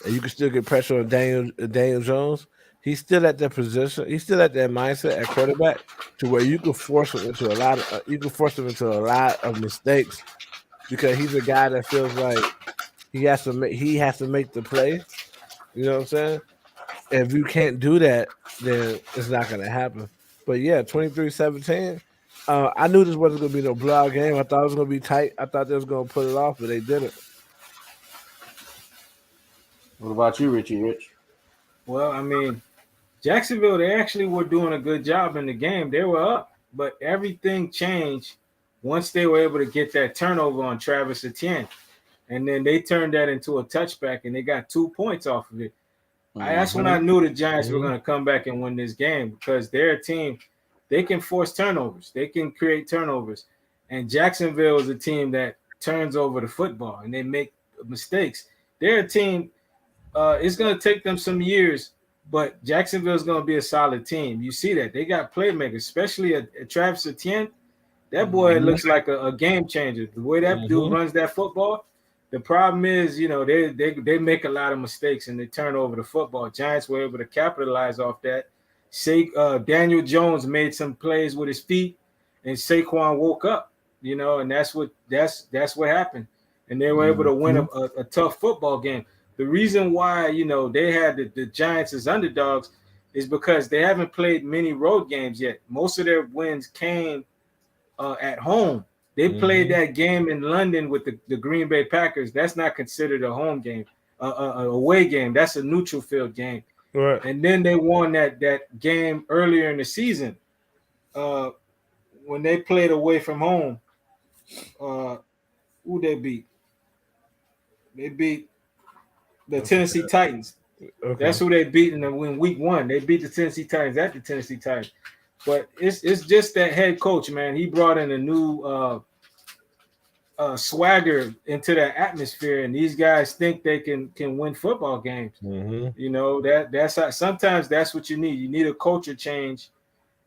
and you can still get pressure on Daniel Jones. He's still at that position. He's still at that mindset at quarterback to where you can force him into a lot of mistakes because he's a guy that feels like he has to make the play. You know what I'm saying? If you can't do that, then it's not going to happen. But yeah, 23-17. I knew this wasn't going to be no blowout game. I thought it was going to be tight. I thought they was going to put it off, but they didn't. What about you, Richie Rich? Well, I mean, Jacksonville, they actually were doing a good job in the game. They were up, but everything changed once they were able to get that turnover on Travis Etienne. And then they turned that into a touchback, and they got 2 points off of it. That's when I knew the Giants were going to come back and win this game because their team, they can force turnovers. They can create turnovers. And Jacksonville is a team that turns over the football, and they make mistakes. They're a team. It's going to take them some years, but Jacksonville's going to be a solid team. You see that they got playmakers, especially a Travis Etienne. That boy Mhm. looks like a game changer. The way that dude Mhm. runs that football. The problem is, they make a lot of mistakes and they turn over the football. Giants were able to capitalize off that. Daniel Jones made some plays with his feet, and Saquon woke up. And that's what happened. And they were able to win Mhm. a tough football game. The reason why they had the Giants as underdogs is because they haven't played many road games yet. Most of their wins came at home. They played Mhm. that game in London with the Green Bay Packers. That's not considered a home game, a away game. That's a neutral field game. Right. And then they won that game earlier in the season uh, when they played away from home. Uh, who they beat? They beat the I Tennessee forgot. Titans. Okay. That's who they beat in week one. They beat the Tennessee Titans at the Tennessee Titans. But it's just that head coach, man. He brought in a new swagger into that atmosphere, and these guys think they can win football games. Mhm. That's how, sometimes that's what you need. You need a culture change,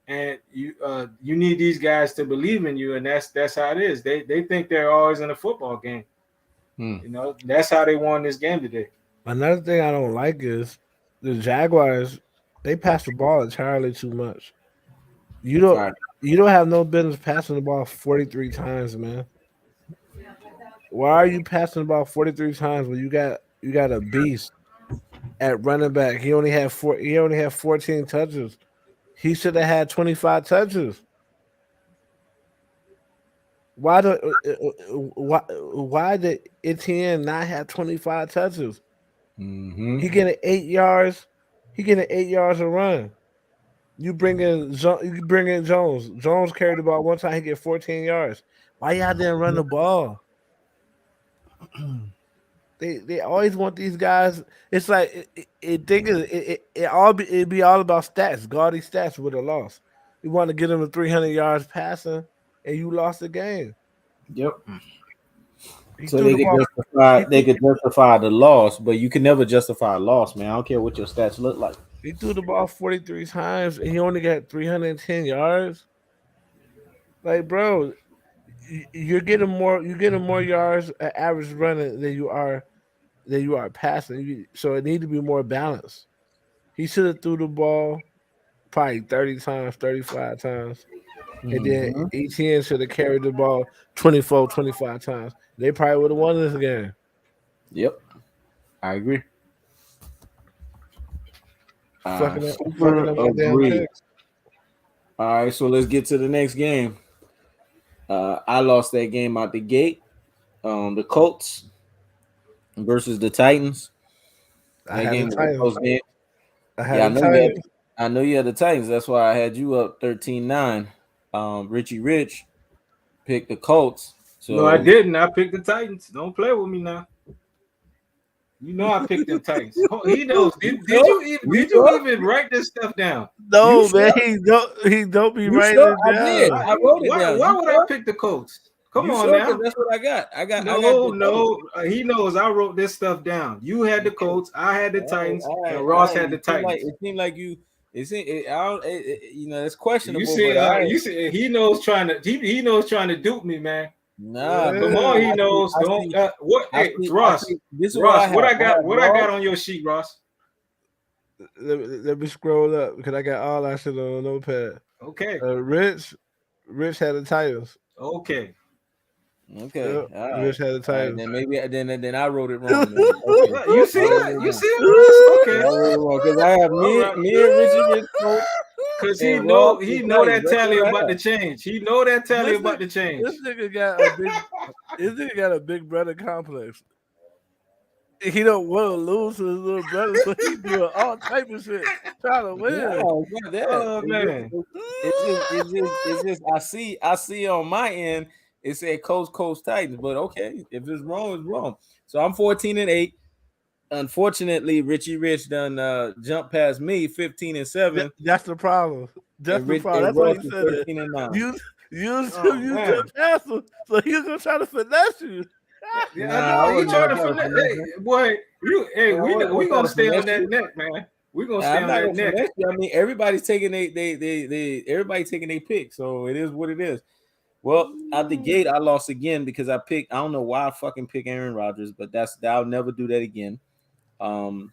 and you need these guys to believe in you, and that's how it is. They think they're always in a football game. Hmm. That's how they won this game today. Another thing I don't like is the Jaguars. They pass the ball entirely too much. You All don't. right. You don't have no business passing the ball 43 times, man. Why are you passing the ball 43 times when you got a beast at running back? He only had 14 touches. He should have had 25 touches. Why did Etienne not have 25 touches? Mm-hmm. He getting 8 yards. He getting 8 yards a run. You bring in Jones. Jones carried the ball one time. He get 14 yards. Why y'all didn't run the ball? They always want these guys. It's like it'd be all about stats, gaudy stats with a loss. You want to get them to 300 yards passing, and you lost the game. Yep. He So threw they the could ball. justify He they threw, could justify the loss, but you can never justify a loss, man. I don't care what your stats look like. he threw the ball 43 times, and he only got 310 yards. Like, bro, you're getting more. You're getting more yards at average running than you are passing. So it need to be more balanced. He should have threw the ball probably 30 times, 35 times. And then Mm-hmm. ETN should have carried the ball 24, 25 times. They probably would have won this game. Yep, I agree. Fucking Super up my damn agree. picks. All right, so let's get to the next game. I lost that game out the gate. The Colts versus the Titans. I That had the game was a Titans. close game. I had Yeah, the Titans. I know you had the Titans. That's why I had you up 13-9. Richie Rich picked the Colts. No, I So didn't. I picked the Titans. Don't play with me now. You know I picked them Titans. He knows. you Did sure? you even You did you sure? even write this stuff down? You No, man, sure? he don't be You writing sure? it I did. down. I wrote it Why down. why You would I sure? pick the Colts? Come You on sure? Because now. that's what I got. I got No, the Colts. no. He knows I wrote this stuff down. You had the Colts, I had the Titans, and All Ross right. had the Titans. It seemed like you. I don't. It's You questionable, see, but all right. you see, he knows trying to dupe me, man. Nah, Come because on, he Yeah. knows. Don't what? I Hey, see. I Ross, see. This is what I Ross, what have. I I got? have What I Ross. got on your sheet, Ross? Let me scroll up because I got all that shit on a notepad. Okay, Rich had the Titans. okay. Okay. Yep, All right. Rich had the All right. Titans. Then maybe then I wrote it wrong. Then okay. You see I wrote that? it You wrong. see it, Ross? Yeah, Okay. I wrote it wrong because I have All right. me and Richie Rich Coach Cause he and Ross know the he know Titans. that That's tally what I about to have. change. He know that tally This about nigga, to change. this nigga got a big. This nigga got a big brother complex. He don't want to lose to his little brother, so he doing all type of shit trying to win. No, it's not that. Oh man. It's just I see on my end it said Coach Titans, but okay, if it's wrong, it's wrong. So I'm 14-8. Unfortunately, Richie Rich done jumped past me 15-7, That's the problem. That's and the Rich problem. and That's why Ross he is said that. 13-9. Use Oh use man. the pass him, so he was gonna try to finesse you. Yeah, I Nah, I know he wasn't trying gonna to try to finesse. finesse Hey, you. boy, I wasn't we gonna try gonna to stay on finesse that you. neck, man. We gonna stay I'm on not that gonna neck. finesse you. I mean, everybody's taking they everybody taking a pick, so it is what it is. Well, out the gate, I lost again because I picked. I don't know why I fucking pick Aaron Rodgers, but I'll never do that again. Um,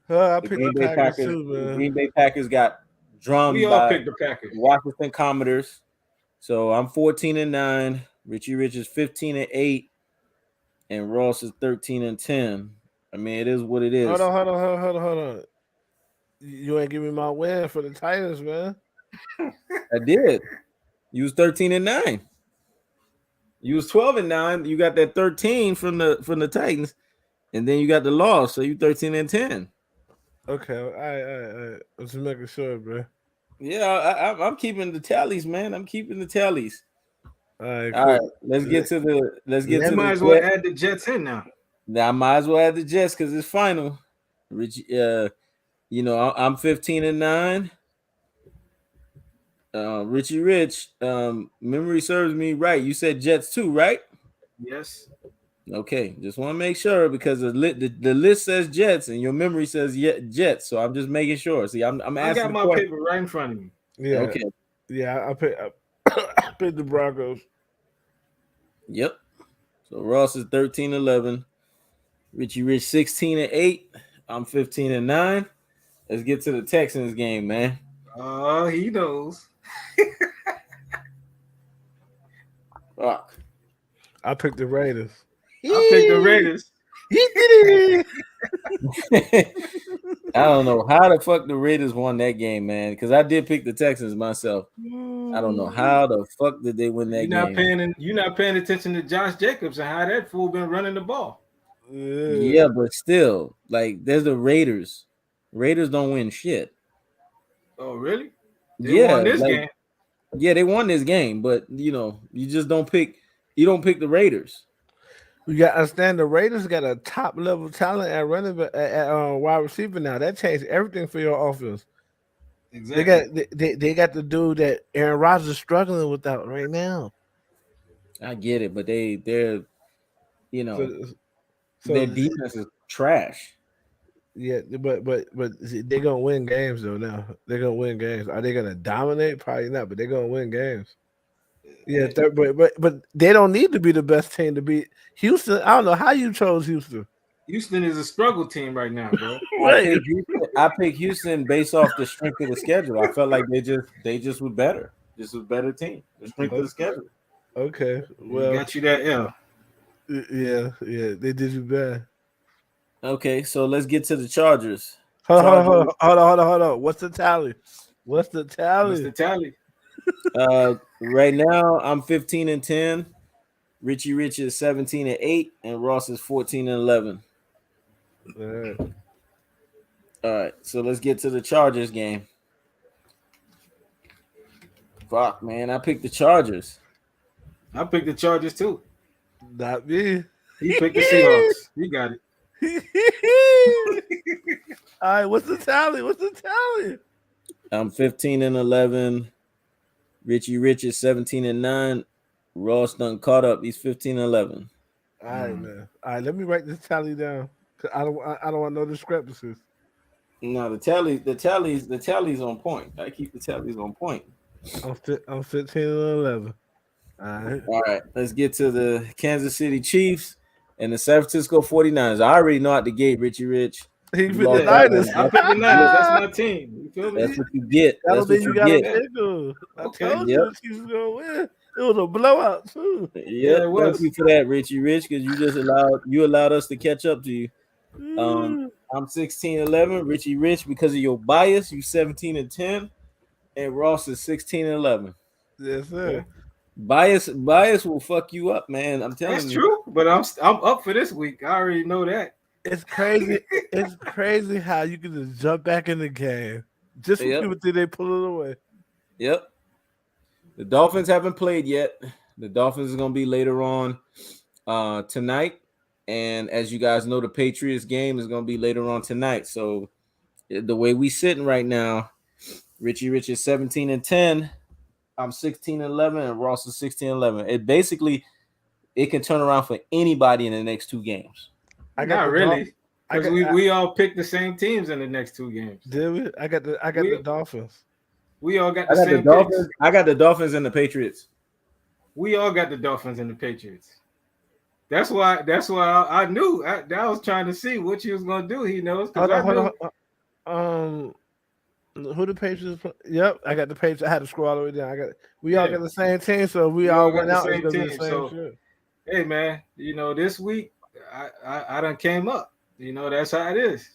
I the picked the Green Bay Packers Packers. too, The man. Green Bay Packers got We drummed all by picked the Packers. the Washington Commodores. So I'm 14-9. Richie Rich is 15-8, and Ross is 13-10. I mean, it is what it is. Hold on. You ain't give me my win for the Titans, man. I did. You was 13-9. You was 12-9. You got that 13 from the Titans, and then you got the loss. So you 13-10. Okay, all right. I'm just making sure, bro. Yeah, I'm keeping the tallies, man. I'm keeping the tallies. All right, All right, cool. let's get to You might as the well Jets. add the Jets in now. Now I might as well add the Jets because it's final. Richie, I'm 15-9. Richie Rich, memory serves me right. You said Jets too, right? Yes. Okay, just want to make sure because the list says Jets and your memory says Jets. So I'm just making sure. See, I'm I asking got the my question. paper right in front of me. Yeah, Okay. I picked the Broncos. Yep. So Ross is 13-11. Richie Rich 16-8. I'm 15-9. Let's get to the Texans game, man. Oh, he knows. Fuck. I picked the Raiders. I picked the Raiders. I don't know how the fuck the Raiders won that game, man. Because I did pick the Texans myself. I don't know how the fuck did they win that game. You're not paying attention to Josh Jacobs and how that fool been running the ball. Yeah, but still, like, there's the Raiders. Raiders don't win shit. Oh, really? They Yeah, won this like, game. yeah, they won this game, but you just don't pick. You don't pick the Raiders. You got to understand the Raiders got a top level talent at running back, at wide receiver now. That changed everything for your offense. Exactly. They got the dude that Aaron Rodgers is struggling without right now. I get it, but they're So their defense is trash. yeah, but see, they're gonna win games though. Now they're gonna win games. Are they gonna dominate? Probably not, but they're gonna win games. Yeah, but they don't need to be the best team to beat Houston. I don't know how you chose Houston. Houston is a struggle team right now, bro. I picked Houston based off the strength of the schedule. I felt like they just were better. This was a better team. The strength of the schedule. Okay, well, Got you that L. yeah, they did you bad. Okay, so let's get to the Chargers. Hold on. What's the tally? What's the tally? Right now I'm 15-10. Richie Rich is 17-8, and Ross is 14-11. All right, so let's get to the Chargers game. Fuck, man, I picked the Chargers. I picked the Chargers too. Not me. He picked the Seahawks. He got it. All right, what's the tally? I'm 15-11. Richie Rich is 17-9. Ross done caught up. He's 15-11. All right, man. All right, let me write this tally down. I don't want no discrepancies. No, the tally's on point. I keep the tallies on point. I'm 15-11. All right, let's get to the Kansas City Chiefs and the San Francisco 49ers. I already know out the gate, Richie Rich. He picked lost the that Niners. one. I picked the Niners. That's my team. You feel me? That's what you get. That'll That's mean what you you got a get. pickle. I Okay. told you the Chiefs was gonna win. It was a blowout too. Yep. it was. Thank you for that, Richie Rich, because you allowed us to catch up to you. I'm 16-11. Richie Rich, because of your bias, you 17-10, and Ross is 16-11. Yes, sir. Bias will fuck you up, man. I'm telling That's you. true, but I'm up for this week. I already know that. It's crazy. It's crazy how you can just jump back in the game. Just when people think they pull it away. Yep. The Dolphins haven't played yet. The Dolphins is going to be later on tonight. And as you guys know, the Patriots game is going to be later on tonight. So the way we sitting right now, Richie Rich is 17-10. I'm 16-11, and Ross is 16-11. it can turn around for anybody in the next 2 games. I got Not the really, I because got we all picked the same teams in the next 2 games. did we? I got the We Dolphins. we all got I the got the same picks. Dolphins. I got the Dolphins and the Patriots. We all got the Dolphins and the Patriots. That's why. That's why I knew. I was trying to see what you was gonna do. He knows because Hold on, I hold knew. on. Who the Patriots? Yep, I got the Patriots. I had to scroll all the way down. We all Yeah, got the same team, so we we all all got went the out. It's same gonna be the team. same So shit. hey, man, this week I done came up. That's how it is.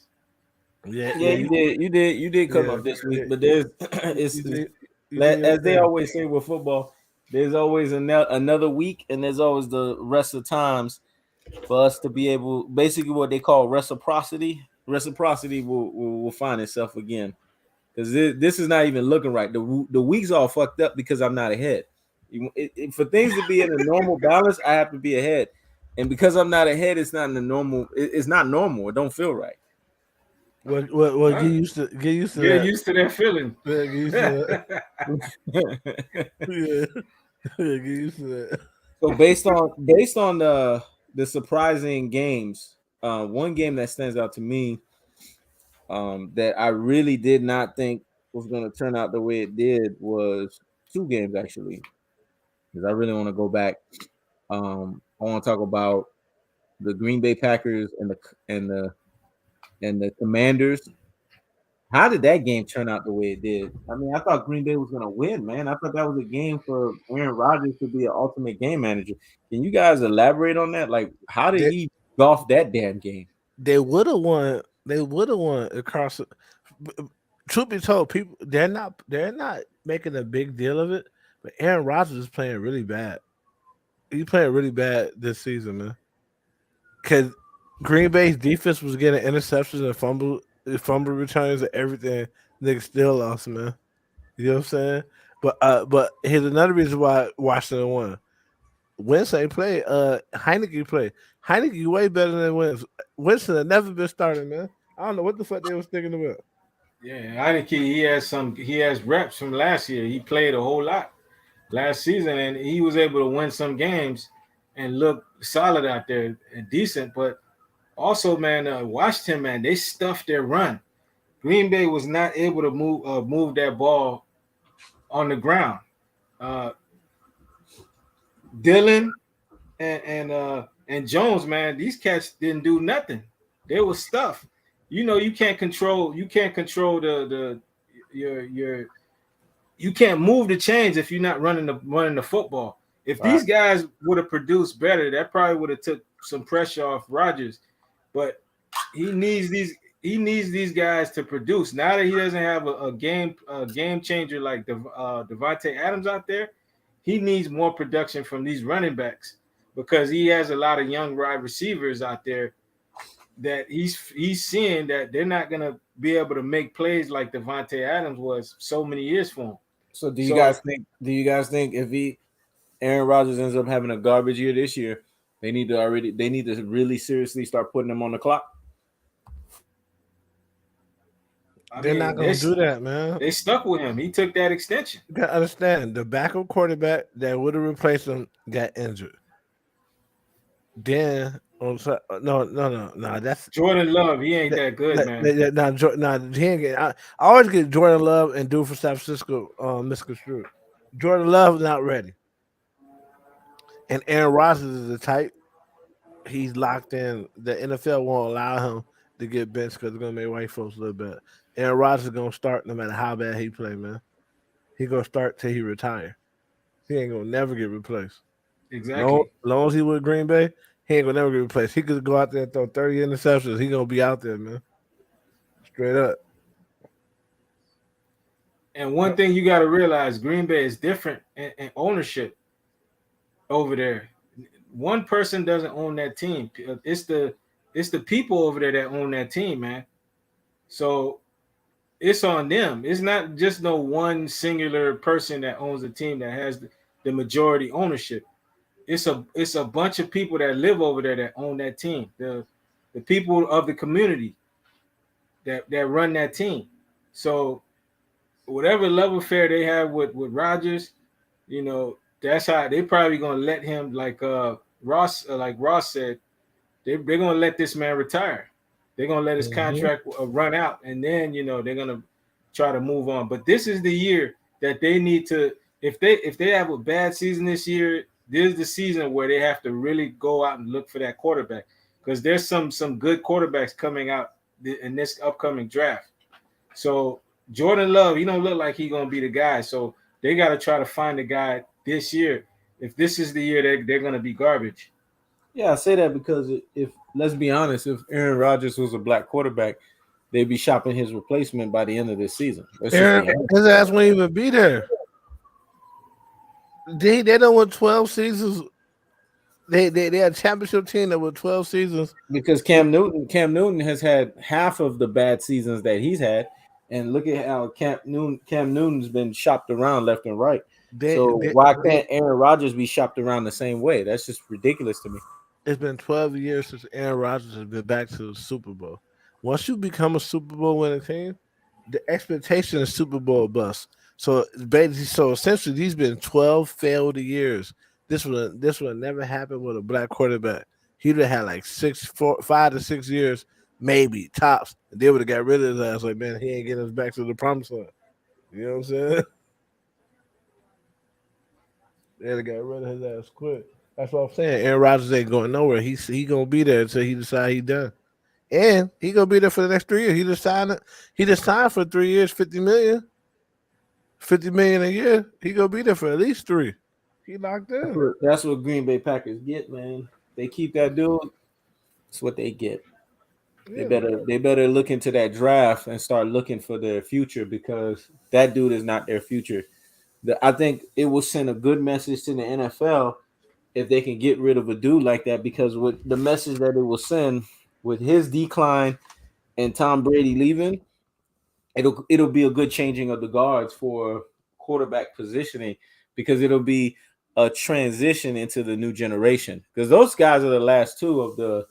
Yeah, Yeah, yeah, you did come yeah, up this week, yeah. but there's You it's did, you did your as they thing. always say with football, there's always another week, and there's always the rest of times for us to be able, basically what they call reciprocity. Reciprocity will find itself again because this is not even looking right. The week's all fucked up because I'm not ahead. For things to be in a normal balance, I have to be ahead, and because I'm not ahead, it's not in the normal. It's not normal. It don't feel right. Well, All right. get used to Get that. used to that feeling. Yeah, get used to that. Yeah, yeah, get used to that. So based on the surprising games, one game that stands out to me, that I really did not think was going to turn out the way it did, was 2 games actually, because I really want to go back. I want to talk about the Green Bay Packers and the and the Commanders. How did that game turn out the way it did? I mean, I thought Green Bay was going to win, man. I thought that was a game for Aaron Rodgers to be an ultimate game manager. Can you guys elaborate on that? Like, how did They he golf that damn game? they would have won. They would have won across. Truth be told, people they're not making a big deal of it, but Aaron Rodgers is playing really bad. He's playing really bad this season, man. Because Green Bay's defense was getting interceptions and fumble returns and everything. Niggas still lost, man. You know what I'm saying? But here's another reason why Washington won. Wentz ain't play. Heineke play. Heineke way better than Wentz. Winston had never been starting, man. I don't know what the fuck they was thinking about. Yeah, Heineke, he has reps from last year. He played a whole lot last season, and he was able to win some games and look solid out there and decent. But also, man, Washington, man, they stuffed their run. Green Bay was not able to move that ball on the ground. Uh, Dylan and Jones, man, these cats didn't do nothing. They were stuffed. You can't control the your you can't move the chains if you're not running the football. If Right. these guys would have produced better, that probably would have took some pressure off Rodgers. But he needs these guys to produce. Now that he doesn't have a game changer like Devontae Adams out there, he needs more production from these running backs because he has a lot of young wide receivers out there that he's seeing that they're not gonna be able to make plays like Devontae Adams was so many years for him. So do you So guys think? Do you guys think if Aaron Rodgers ends up having a garbage year this year, they need to really seriously start putting him on the clock? I They're not mean, gonna do that, man. they stuck with him. He took that extension. You gotta understand the backup quarterback that would have replaced him got injured. Then no. That's Jordan Love, he ain't that good, man. he ain't get. I always get Jordan Love and dude for San Francisco misconstrued. Jordan Love is not ready, and Aaron Rodgers is the type. He's locked in. The NFL won't allow him to get benched because it's gonna make white folks look bad. Aaron Rodgers is gonna start no matter how bad he play, man. He gonna start till he retire. He ain't gonna never get replaced. No, Exactly. long as he with Green Bay, he ain't gonna never get replaced. He could go out there and throw 30 interceptions. He gonna be out there, man. Straight up. And one thing you got to realize, Green Bay is different in ownership over there. One person doesn't own that team. It's the people over there that own that team, man. So it's on them. It's not just no one singular person that owns the team that has the majority ownership. It's a bunch of people that live over there that own that team. The people of the community that run that team. So whatever love affair they have with Rodgers, that's how they probably gonna let him Ross said, they're gonna let this man retire. They're gonna let his Mhm. contract run out, and then they're gonna try to move on. But this is the year that they need to. If they have a bad season this year, this is the season where they have to really go out and look for that quarterback, because there's some good quarterbacks coming out in this upcoming draft. So Jordan Love, he don't look like he gonna be the guy. So they got to try to find a guy this year. If this is the year they're gonna be garbage. Yeah, I say that because if let's be honest, if Aaron Rodgers was a black quarterback, they'd be shopping his replacement by the end of this season. Let's just Aaron, be honest. his ass won't even be there. They don't win 12 seasons. They had a championship team that won 12 seasons. Because Cam Newton has had half of the bad seasons that he's had, and look at how Cam Newton's been shopped around left and right. They, So they, why they can't Aaron Rodgers be shopped around the same way? That's just ridiculous to me. It's been 12 years since Aaron Rodgers has been back to the Super Bowl. Once you become a Super Bowl winning team, the expectation is Super Bowl bust. So essentially, these been 12 failed years. This would never happen with a black quarterback. He'd have had like 5 to 6 years, maybe tops. And they would have got rid of his ass. Like, man, he ain't getting us back to the promised land. You know what I'm saying? They'd have got rid of his ass quick. That's what I'm saying. Aaron Rodgers ain't going nowhere. He gonna be there until he decide he done. And he gonna be there for the next 3 years. He just signed for 3 years, 50 million. 50 million a year. He gonna be there for at least three. He locked in. That's what Green Bay Packers get, man. They keep that dude. That's what they get. They Yeah, better man. they better look into that draft and start looking for their future because that dude is not their future. I think it will send a good message to the NFL if they can get rid of a dude like that because with the message that it will send with his decline and Tom Brady leaving, it'll be a good changing of the guards for quarterback positioning because it'll be a transition into the new generation because those guys are the last two of the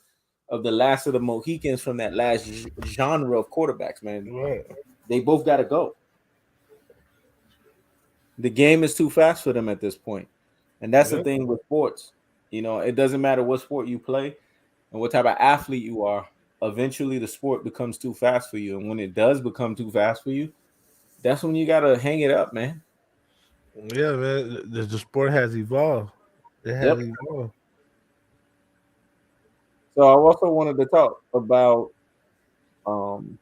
last of the Mohicans from that last genre of quarterbacks, man. Right. They both got to go. The game is too fast for them at this point. And that's the Yeah. thing with sports. It doesn't matter what sport you play and what type of athlete you are. Eventually, the sport becomes too fast for you. And when it does become too fast for you, that's when you got to hang it up, man. Yeah, man. The sport has evolved. It has Yep. evolved. So I also wanted to talk about um,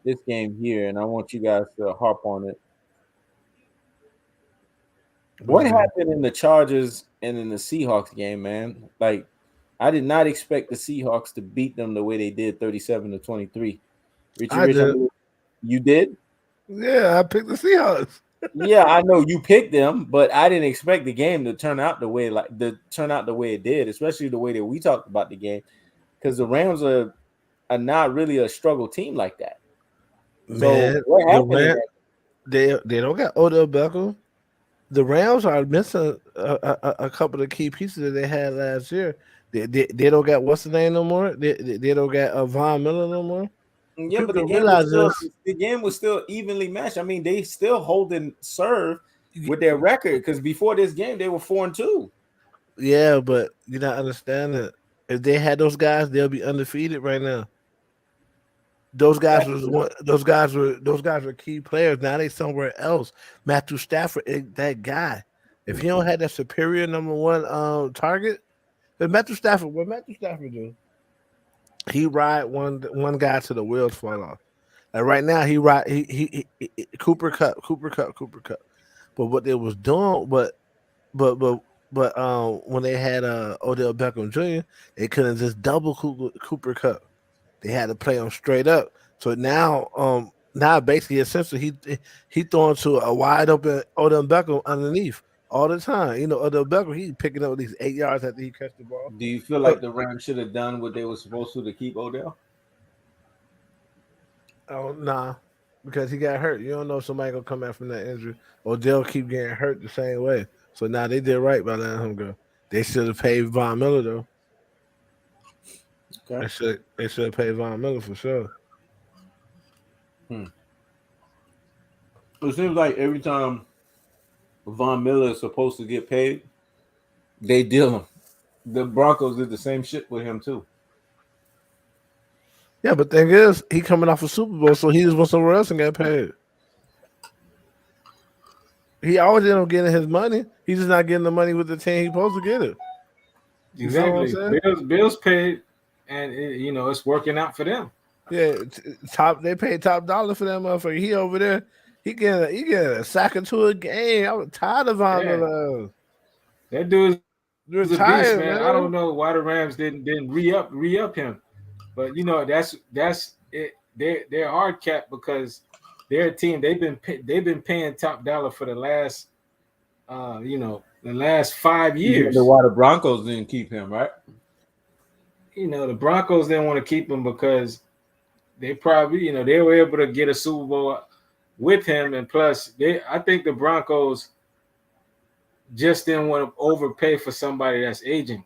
this game here, and I want you guys to harp on it. Which What game? happened in the Chargers and in the Seahawks game, man? Like, I did not expect the Seahawks to beat them the way they did, 37-23. Richie I Rich, I did. know you did. Yeah, I picked the Seahawks. Yeah, I know you picked them, but I didn't expect the game to turn out the way it did, especially the way that we talked about the game, because the Rams are not really a struggle team like that. So Man, what the happened in Ram that? they don't got Odell Beckham. The Rams are missing a couple of key pieces that they had last year. They don't got what's the name no more. They don't got Von Miller no more. Yeah, People but the don't game was realize still this. the game was still evenly matched. I mean, they still holding serve with their record because before this game they were 4-2. Yeah, but you're not understanding. If they had those guys, they'll be undefeated right now. Those guys were key players. Now they somewhere else. Matthew Stafford ain't that guy. If he don't have that superior number one target, but Matthew Stafford do, he ride one guy to the wheels fall off. Like right now, he ride he Cooper Cup. But what they was doing, but but when they had Odell Beckham Jr., they couldn't just double Cooper Cup. They had to play him straight up. So now basically essentially he throwing to a wide open Odell Beckham underneath all the time. Odell Beckham he picking up at least 8 yards after he catch the ball. Do you feel So, like the Rams should have done what they were supposed to keep Odell? oh nah, because he got hurt. You don't know if somebody gonna come out from that injury. Odell keep getting hurt the same way. So now they did right by letting him go. They should have paid Von Miller though. Okay. They should have paid Von Miller for sure. Hmm. It seems like every time Von Miller is supposed to get paid, they deal him. the Broncos did the same shit with him too. Yeah, but thing is, he coming off a Super Bowl, so he just went somewhere else and got paid. He always ended up getting his money. He's just not getting the money with the team he's supposed to get it. You feel what I'm Exactly. saying? Bills paid, and it's working out for them. Yeah, they paid top dollar for that motherfucker. He over there, he getting a sack or two a game. I was tired of Von Yeah, Miller. that dude's a beast, Retired, man. I man. don't know why the Rams didn't re up him, but that's it. They're hard cap because they're a team. They've been paying top dollar for the last the last 5 You wonder years. why the Broncos didn't keep him, right? The Broncos didn't want to keep him because they probably they were able to get a Super Bowl with him, and plus I think the Broncos just didn't want to overpay for somebody that's aging.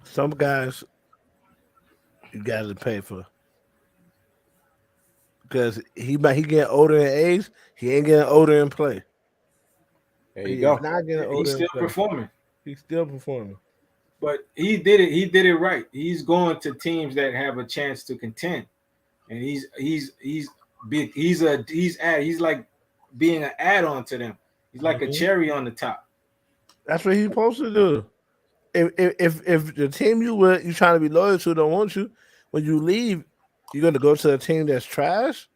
Some guys you got to pay for because he getting older in age. He ain't getting older in play. There you He is go. not getting older He's in still play. performing. He's still performing. But he did it. He did it right. He's going to teams that have a chance to contend, and he's big. He's like being an add-on to them. He's like a cherry on the top. That's what he's supposed to do. If the team you trying to be loyal to don't want you, when you leave, you're gonna go to a team that's trash.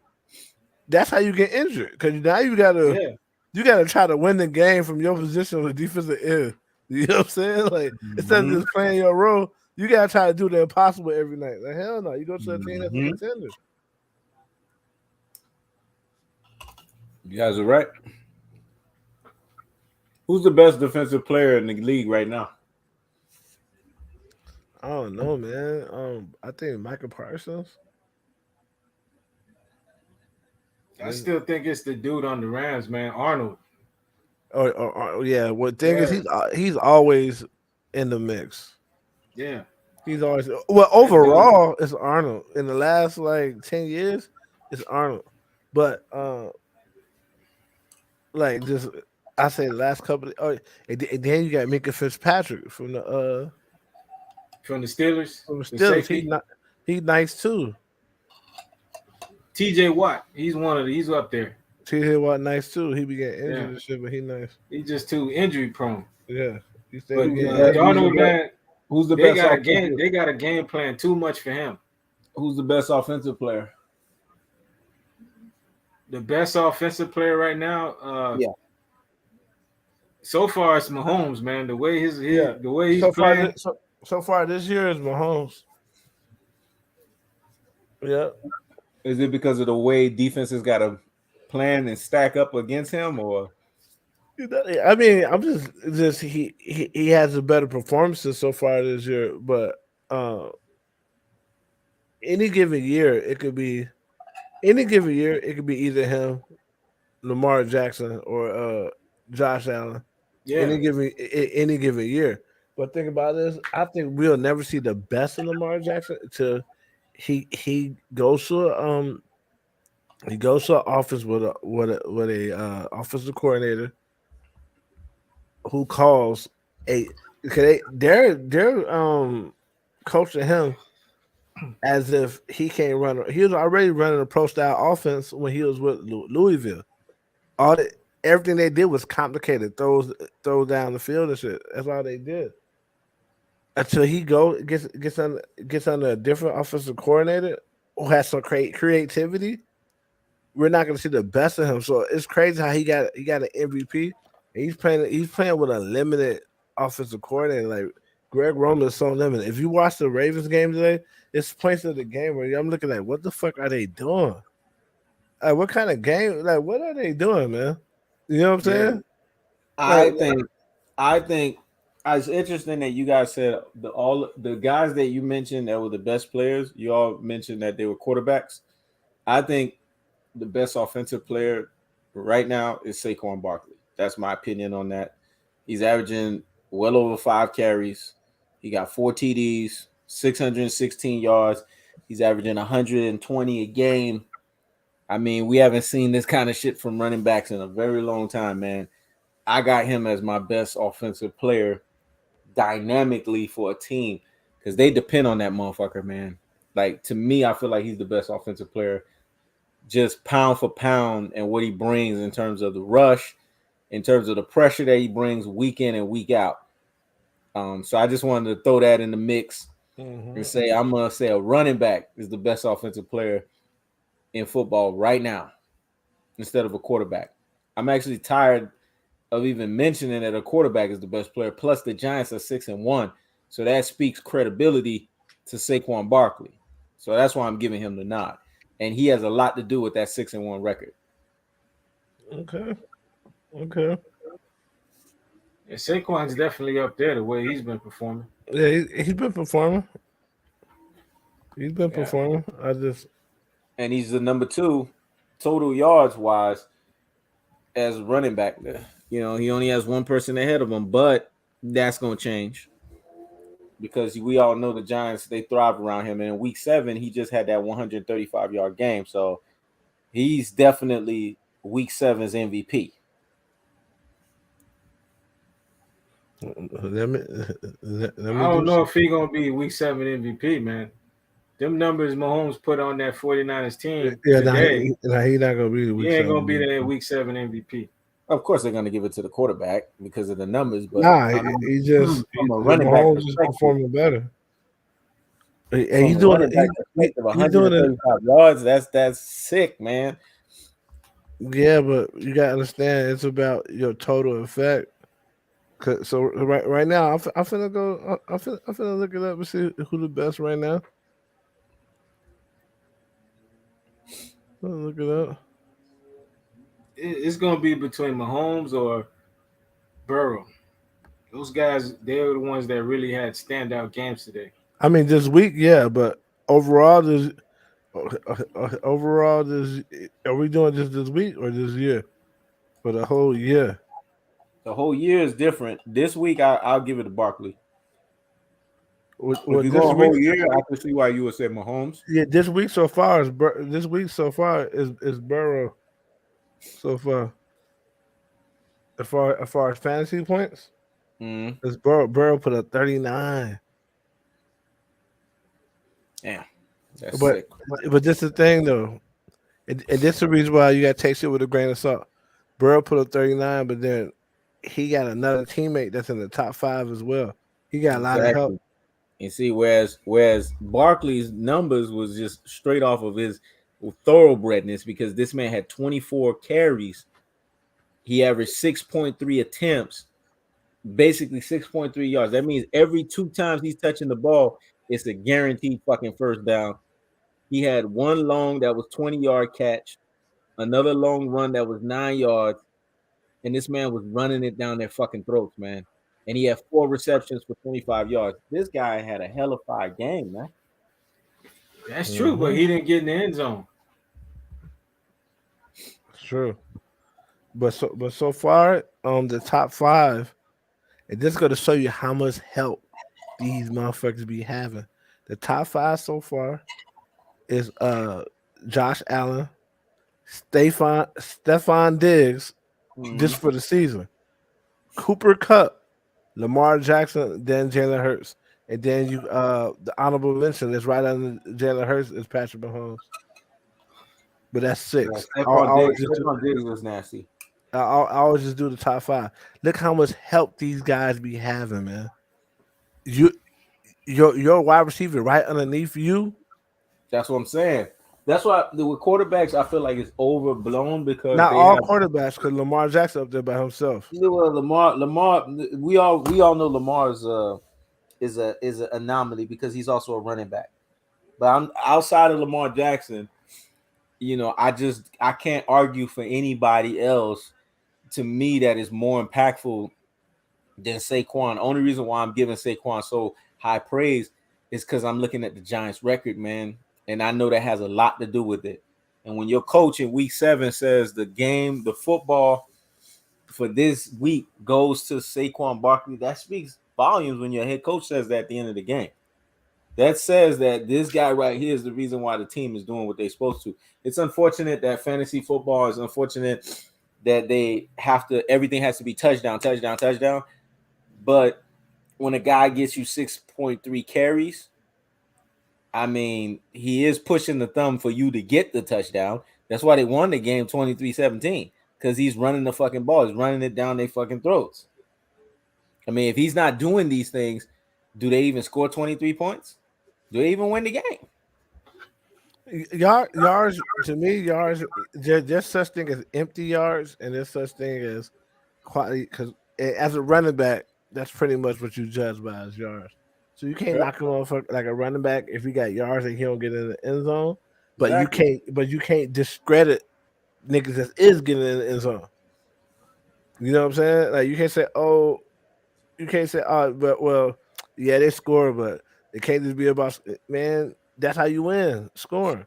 That's how you get injured because now you gotta try to win the game from your position on the defensive end. You know what I'm saying? Like instead of just playing your role, you gotta try to do the impossible every night. Like hell no, you go to a team that's a contender. You guys are right. Who's the best defensive player in the league right now? I don't know, man. I think Michael Parsons. I still think it's the dude on the Rams, man, Arnold. Yeah. What thing is he's always in the mix. Yeah, He's always overall it's Arnold. In the last like 10 years, it's Arnold. But like just I say the last couple and then you got Minka Fitzpatrick from the Steelers. from the The Steelers. safety. He's nice too. TJ Watt. He's up there. TJ Watt nice too. He be getting injured and shit, but he nice. He's just too injury prone. Yeah. He stay But getting Arnold, man, Who's the they best? They got a game plan too much for him. Who's the best offensive player? The best offensive player right now. Yeah. So far, it's Mahomes, man. The way he's playing. So far this year is Mahomes. Yeah. Is it because of the way defenses got to plan and stack up against him, or? I mean, I'm just he has a better performances so far this year, but any given year it could be either him, Lamar Jackson, or Josh Allen. Yeah. Any given year. But think about this. I think we'll never see the best of Lamar Jackson till he goes to an office with a offensive coordinator who calls they're coaching him as if he can't run. He was already running a pro style offense when he was with Louisville. Everything they did was complicated, throws down the field and shit. That's all they did. Until he gets under a different offensive coordinator who has some creativity, we're not going to see the best of him. So it's crazy how he got an MVP. And he's playing with a limited offensive coordinator. Like Greg Roman is so limited. If you watch the Ravens game today, it's points of the game where I'm looking at what the fuck are they doing? Like what kind of game? Like what are they doing, man? You know what I'm saying? I think it's interesting that you guys said all the guys that you mentioned that were the best players. You all mentioned that they were quarterbacks. I think the best offensive player right now is Saquon Barkley. That's my opinion on that. He's averaging well over 5 carries. He got 4 TDs, 616 yards. He's averaging 120 a game. I mean, we haven't seen this kind of shit from running backs in a very long time, man. I got him as my best offensive player dynamically for a team because they depend on that motherfucker, man. Like to me, I feel like he's the best offensive player, just pound for pound, and what he brings in terms of the rush, in terms of the pressure that he brings week in and week out. So I just wanted to throw that in the mix and say I'm gonna say a running back is the best offensive player in football right now instead of a quarterback. I'm actually tired of even mentioning that a quarterback is the best player. Plus, the Giants are 6-1, so that speaks credibility to Saquon Barkley. So that's why I'm giving him the nod, and he has a lot to do with that 6-1 record. Okay. Okay. Yeah, Saquon's definitely up there the way he's been performing. Yeah, he's been performing. He's been Yeah. performing. I just And he's the number 2 total yards wise as running back. You know, he only has one person ahead of him, but that's gonna change because we all know the Giants, they thrive around him. And in week 7, he just had that 135-yard game. So he's definitely week 7's MVP. let me let I me do don't know if something. he gonna be week 7 MVP, man. Them numbers Mahomes put on that 49ers team Yeah, today, now he not gonna be the he week ain't gonna be 7. there week 7 MVP. Of course, they're going to give it to the quarterback because of the numbers, but Nah, I mean, he just from a running back Mahomes is perspective, performing better. from He's a doing it. running back perspective, He's doing it. 135 yards, that's sick, man. Yeah, but you gotta understand it's about your total effect. So right now, I'm finna go. I'm finna look it up and see who the best right now. Look it up. It's gonna be between Mahomes or Burrow. Those guys, they're the ones that really had standout games today. I mean, this week, yeah, but overall, overall, are we doing just this week or this year for the whole year? The whole year is different. This week, I'll give it to Barkley. If you go This a week, whole year, I can see why you would say Mahomes. yeah, this week so far is Burrow so far. As far as fantasy points, Mm, is Burrow put up 39. yeah, that's But sick. but this is the thing though, and this is the reason why you got to take shit with a grain of salt. Burrow put up 39, but then he got another teammate that's in the top 5 as well. He got a lot of help. Exactly. And see, whereas Barkley's numbers was just straight off of his thoroughbredness because this man had 24 carries. He averaged 6.3 attempts, basically 6.3 yards. That means every 2 times he's touching the ball, it's a guaranteed fucking first down. He had one long that was 20-yard catch, another long run that was 9 yards, and this man was running it down their fucking throats, man. And he had 4 receptions for 25 yards. This guy had a hell of a game, man. That's true, but Mm-hmm. he didn't get in the end zone. It's true. But so far, the top 5, and this is gonna show you how much help these motherfuckers be having. The top 5 so far is Josh Allen, Stephon Diggs, Mm-hmm. just for the season. Cooper Cup, Lamar Jackson, then Jalen Hurts, and then you the honorable mention that's right under Jalen Hurts is Patrick Mahomes. But that's Yeah, 6. Stephon Diggs was nasty. I always just do the top 5. Look how much help these guys be having, man. You your wide receiver right underneath you. That's what I'm saying. That's why with quarterbacks, I feel like it's overblown because Not they all have quarterbacks, because Lamar Jackson up there by himself. Lamar. We all know Lamar's is an anomaly because he's also a running back. But I'm outside of Lamar Jackson. I can't argue for anybody else to me that is more impactful than Saquon. Only reason why I'm giving Saquon so high praise is because I'm looking at the Giants' record, man, and I know that has a lot to do with it. And when your coach in week 7 says the football for this week goes to Saquon Barkley, that speaks volumes when your head coach says that at the end of the game. That says that this guy right here is the reason why the team is doing what they're supposed to. It's unfortunate that fantasy football is unfortunate that they have to everything has to be touchdown, touchdown, touchdown. But when a guy gets you 6.3 carries, I mean, he is pushing the thumb for you to get the touchdown. That's why they won the game 23-17, because he's running the fucking ball. He's running it down their fucking throats. I mean, if he's not doing these things, do they even score 23 points? Do they even win the game? Yards to me, yards there's such thing as empty yards, and there's such thing as quality. Because as a running back, that's pretty much what you judge by as yards. So you can't Yep. knock him off like a running back if he got yards and he don't get in the end zone. Exactly. But you can't discredit niggas that is getting in the end zone. You know what I'm saying? Like you can't say, oh, but well, yeah, they score, but it can't just be about man. That's how you win, scoring.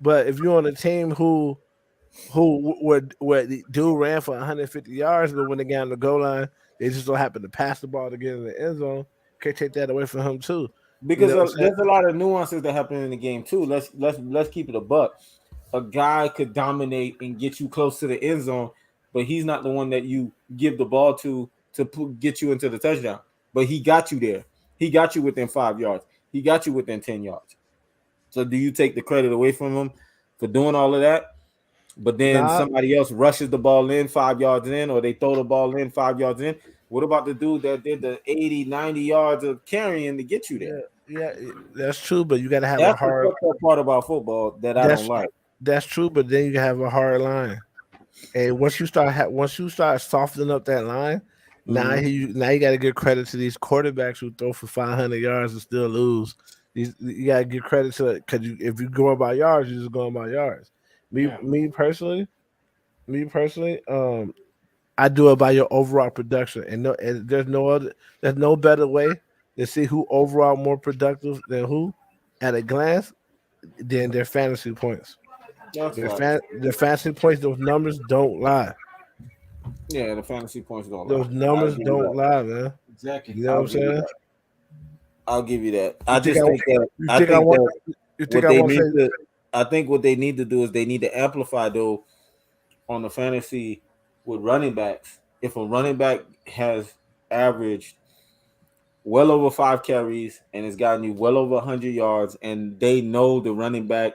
But if you're on a team where the dude ran for 150 yards, but when they got on the goal line, they just don't happen to pass the ball to get in the end zone. Can't take that away from him too. You Because know what I'm saying? there's a lot of nuances that happen in the game too. Let's keep it a buck. A guy could dominate and get you close to the end zone, but he's not the one that you give the ball to get you into the touchdown. But he got you there. He got you within 5 yards. He got you within 10 yards. So do you take the credit away from him for doing all of that? But then Nah, somebody else rushes the ball in 5 yards in, or they throw the ball in 5 yards in. What about the dude that did the 80, 90 yards of carrying to get you there? yeah, that's true. But you got to have a That's the hard. fucked up part about football that I don't That's like. that's true. But then you have a hard line. And once you start softening up that line, Mm-hmm. now you got to give credit to these quarterbacks who throw for 500 yards and still lose. You got to give credit to it because if you're going by yards, you're just going by yards. Me Yeah. me personally, I do it by your overall production, and there's no better way to see who overall more productive than who at a glance than their fantasy points. That's facts. Their fantasy points, those numbers don't lie. Yeah, the fantasy points don't lie. Those I'll numbers give you don't that. lie, man. Exactly. You know what I'll I'm give you saying? that. I'll give you that. You I think just think that you I think I think want that you think what I they want to need say to I think what they need to do is they need to amplify though on the fantasy with running backs. If a running back has averaged well over 5 carries and has gotten you well over 100 yards, and they know the running back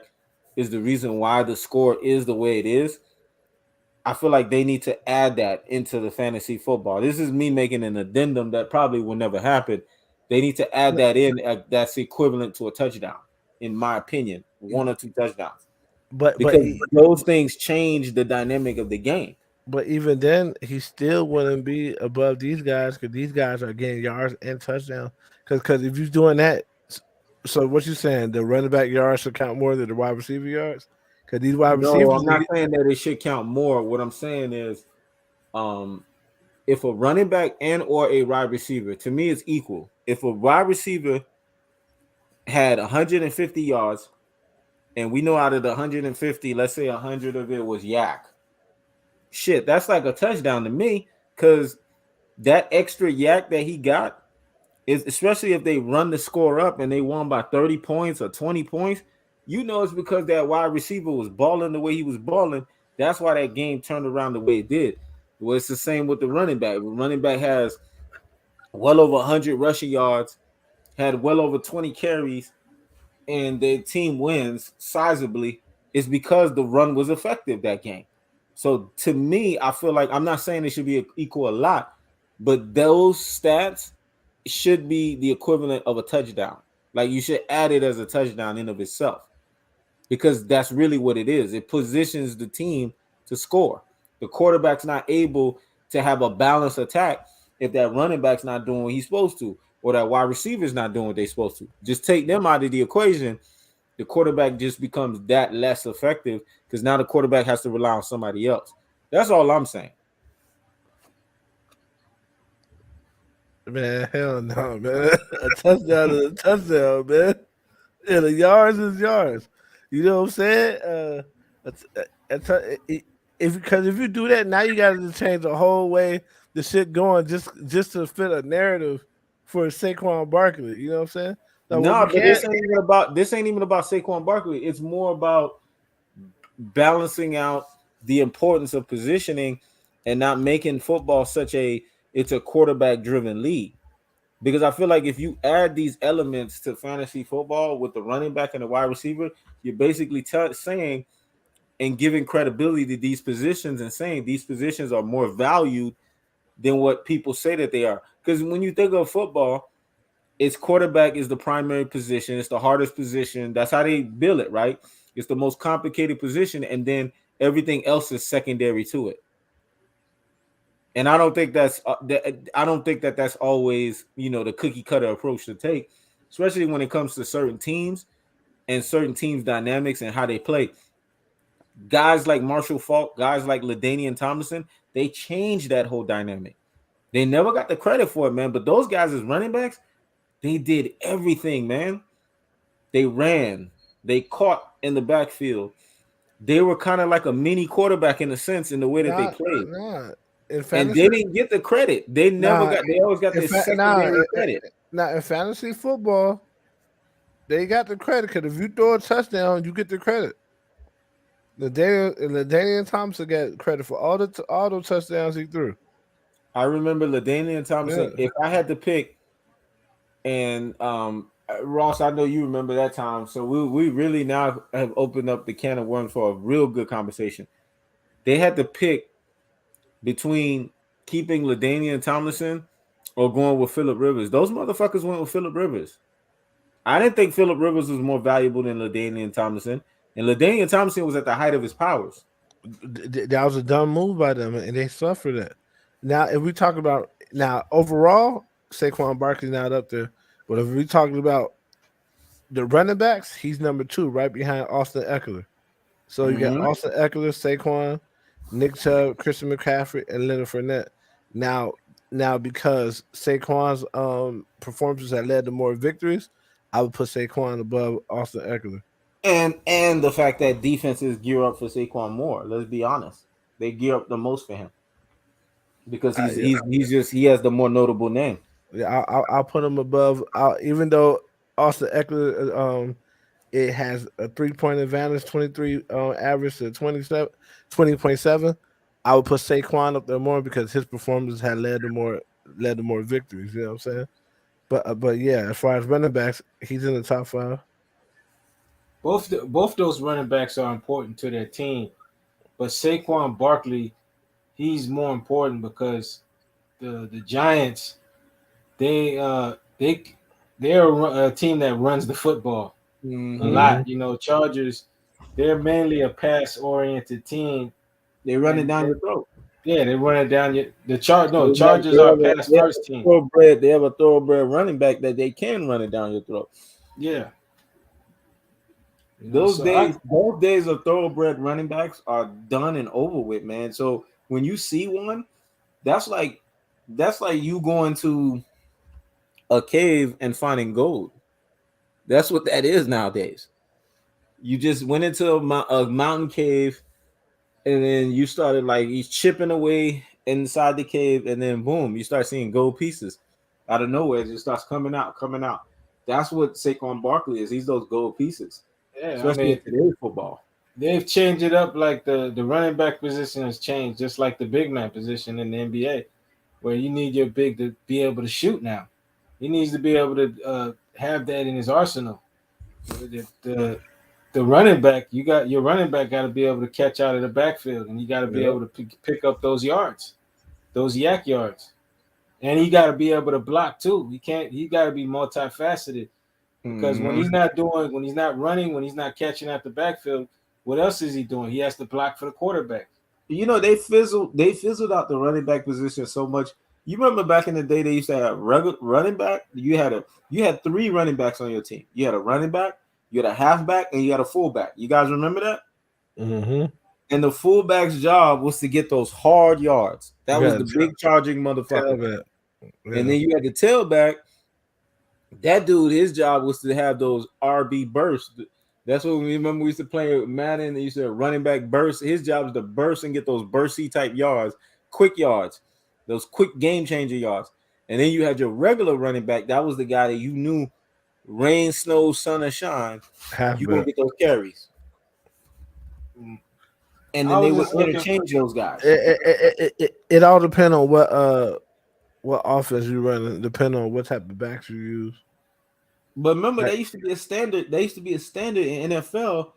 is the reason why the score is the way it is, I feel like they need to add that into the fantasy football. This is me making an addendum that probably will never happen. They need to add that in. That's equivalent to a touchdown, in my opinion, one or two touchdowns, but but because those things change the dynamic of the game. but even then he still wouldn't be above these guys because these guys are getting yards and touchdowns. Because if you're doing that, so what you saying? The running back yards should count more than the wide receiver yards? Because these wide No, I'm receivers, not saying that it should count more. What I'm saying is, um, if a running back and or a wide receiver, to me, it's equal. If a wide receiver had 150 yards, and we know out of the 150, let's say 100 of it was yak. Shit, that's like a touchdown to me, because that extra yak that he got is, especially if they run the score up and they won by 30 points or 20 points, it's because that wide receiver was balling the way he was balling. That's why that game turned around the way it did. Well, it's the same with the running back. The running back has well over 100 rushing yards, had well over 20 carries, and their team wins sizably, is because the run was effective that game. So to me, I feel like, I'm not saying it should be equal a lot, but those stats should be the equivalent of a touchdown. Like, you should add it as a touchdown in of itself, because that's really what it is. It positions the team to score. The quarterback's not able to have a balanced attack if that running back's not doing what he's supposed to, or that wide receiver's not doing what they're supposed to. Just take them out of the equation, the quarterback just becomes that less effective, because now the quarterback has to rely on somebody else. That's all I'm saying. man, hell no, man. A touchdown is a touchdown, man. Yeah, the yards is yards. You know what I'm saying? A t- a t- if because if you do that, now you got to change the whole way the shit going just to fit a narrative for Saquon Barkley. You know what I'm saying? Now what No, we but can't. this ain't even about Saquon Barkley. It's more about balancing out the importance of positioning and not making football such a it's a quarterback driven league. Because I feel like if you add these elements to fantasy football with the running back and the wide receiver, you're basically saying and giving credibility to these positions and saying these positions are more valued than what people say that they are. Because when you think of football, it's quarterback is the primary position. It's the hardest position. That's how they build it, right? It's the most complicated position, and then everything else is secondary to it. And I don't think I don't think that that's always the cookie cutter approach to take, especially when it comes to certain teams and certain teams' dynamics and how they play. Guys like Marshall Faulk, guys like LaDainian Tomlinson, they changed that whole dynamic. They never got the credit for it, man. But those guys as running backs, they did everything, man. They ran, they caught in the backfield. They were kind of like a mini quarterback in a sense in the way that they played. Nah. In And fantasy, they didn't get the credit. They never got. They always got this secondary credit. Now in fantasy football, they got the credit because if you throw a touchdown, you get the credit. LaDainian Thompson got credit for all those touchdowns he threw. I remember LaDainian Thompson. Yeah. If I had to pick, and Ross, I know you remember that time. So we really now have opened up the can of worms for a real good conversation. They had to pick between keeping LaDainian Tomlinson or going with Phillip Rivers. Those motherfuckers went with Phillip Rivers. I didn't think Phillip Rivers was more valuable than LaDainian Tomlinson. And LaDainian Tomlinson was at the height of his powers. That was a dumb move by them, and they suffered it. Now, if we talk about overall, Saquon Barkley's not up there. But if we talking about the running backs, he's number 2, right behind Austin Eckler. So you got Austin Eckler, Saquon, Nick Chubb, Christian McCaffrey, and Leonard Fournette. Now because Saquon's performances have led to more victories, I would put Saquon above Austin Eckler. And the fact that defenses gear up for Saquon more. Let's be honest, they gear up the most for him because he has the more notable name. Yeah, I'll put him above. Even though Austin Eckler, it has a 3-point advantage, 23 average to 20.7. I would put Saquon up there more because his performances had led to more victories. You know what I'm saying? But yeah, as far as running backs, he's in the top 5. Both those running backs are important to their team, but Saquon Barkley, he's more important because the Giants, they're a team that runs the football a lot. Chargers, they're mainly a pass-oriented team. They run it down your throat. Yeah, they run it down your Chargers are a pass-first team. They have a thoroughbred running back that they can run it down your throat. Yeah. Those days of thoroughbred running backs are done and over with, man. So when you see one, that's like you going to a cave and finding gold. That's what that is nowadays. You just went into a mountain cave, and then you started he's chipping away inside the cave, and then boom, you start seeing gold pieces out of nowhere. It just starts coming out. That's what Saquon Barkley is. He's those gold pieces. Yeah, especially in today's football. They've changed it up. Like the running back position has changed, just like the big man position in the NBA, where you need your big to be able to shoot now. He needs to be able to have that in his arsenal. The running back, your running back got to be able to catch out of the backfield, and you got to be able to pick up those yards, those yak yards, and he got to be able to block too. He got to be multifaceted. Because when he's not running, when he's not catching out the backfield, what else is he doing? He has to block for the quarterback. They fizzled out the running back position so much. You remember back in the day they used to have running back. You had 3 running backs on your team. You had a running back, you had a halfback, and you had a fullback. You guys remember that? Mm-hmm. And the fullback's job was to get those hard yards. That was the big charging motherfucker. Yeah. And then you had the tailback. That dude, his job was to have those RB bursts. That's what we used to play Madden. They used to have running back bursts. His job was to burst and get those bursty type yards, quick yards, those quick game changer yards. And then you had your regular running back. That was the guy that you knew, rain, snow, sun, or shine, you gonna get those carries. and I then they was would just looking. interchange those guys. It all depends on what offense you running, depending on what type of backs you use. But remember, Like, there used to be a standard. There used to be a standard in NFL.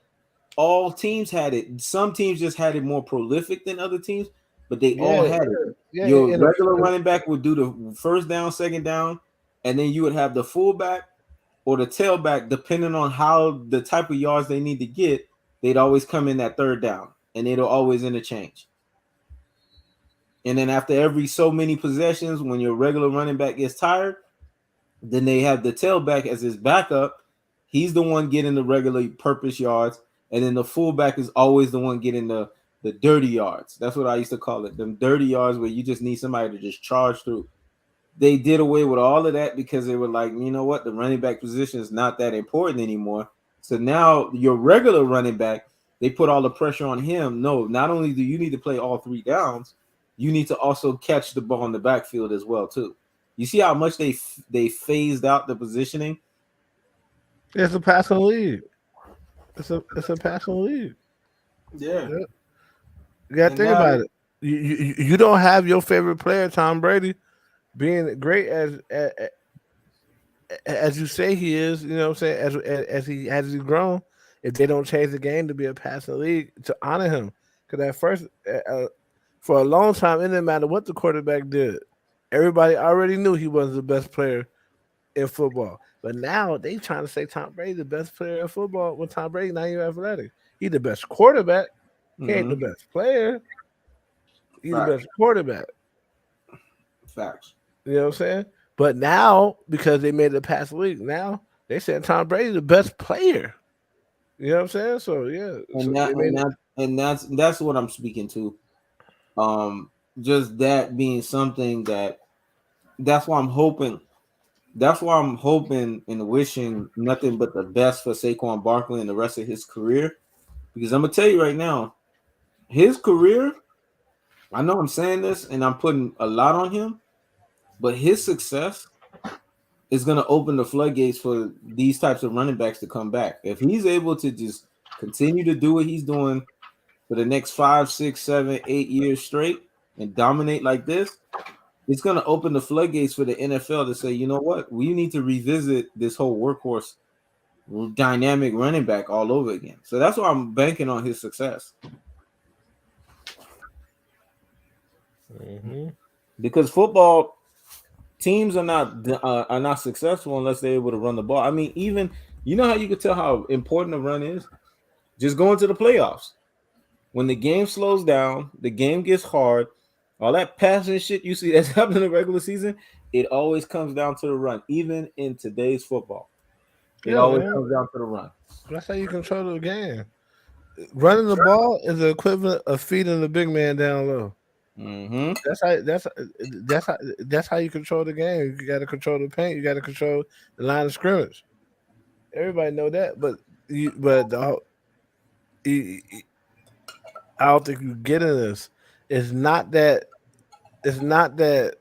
All teams had it. Some teams just had it more prolific than other teams, but they all yeah, had it. yeah. Your In a, regular running back would do the first down, second down, and then you would have the fullback or the tailback, depending on how the type of yards they need to get. They'd always come in that third down, and it'll always interchange. And then after every so many possessions, when your regular running back gets tired, then they have the tailback as his backup. He's the one getting the regular purpose yards, and then the fullback is always the one getting the dirty yards. That's what I used to call it, them dirty yards where you just need somebody to just charge through. They did away with all of that because they were like, you know what, the running back position is not that important anymore. So now your regular running back, they put all the pressure on him. No, not only do you need to play all three downs, you need to also catch the ball in the backfield as well too. You see how much they phased out the positioning. it's a passing league. It's a passing league. Yeah, Yeah. You gotta and think now about it. You don't have your favorite player, Tom Brady, being great as you say he is. You know what I'm saying? As he's grown, if they don't change the game to be a passing league to honor him, because at first, for a long time, it didn't matter what the quarterback did. Everybody already knew he was the best player in football. But now they trying to say Tom Brady the best player in football when Tom Brady not even athletic. He the best quarterback. He ain't the best player. He the facts, best quarterback. facts. You know what I'm saying? But now, because they made it past league, now they said Tom Brady the best player. You know what I'm saying? So yeah, so And they that made and it. that and that's what I'm speaking to. Just that being something that's why I'm hoping. That's why I'm hoping and wishing nothing but the best for Saquon Barkley and the rest of his career. Because I'm gonna tell you right now, his career, I know I'm saying this and I'm putting a lot on him, but his success is gonna open the floodgates for these types of running backs to come back. If he's able to just continue to do what he's doing for the next 5, 6, 7, 8 years straight and dominate like this, it's going to open the floodgates for the NFL to say, you know what, we need to revisit this whole workhorse dynamic running back all over again. So that's why I'm banking on his success Mm-hmm. because football teams are not successful unless they're able to run the ball. I mean, even you know how you can tell how important a run is. Just going to the playoffs when the game slows down, the game gets hard. All that passing shit you see that's happening in the regular season, it always comes down to the run. Even in today's football, it Yeah, always man. comes down to the run. That's how you control the game. Running the ball is the equivalent of feeding the big man down low. Mm-hmm. That's how you control the game. You got to control the paint. You got to control the line of scrimmage. Everybody know that, but you, I don't think you get in this. It's not that. It's not that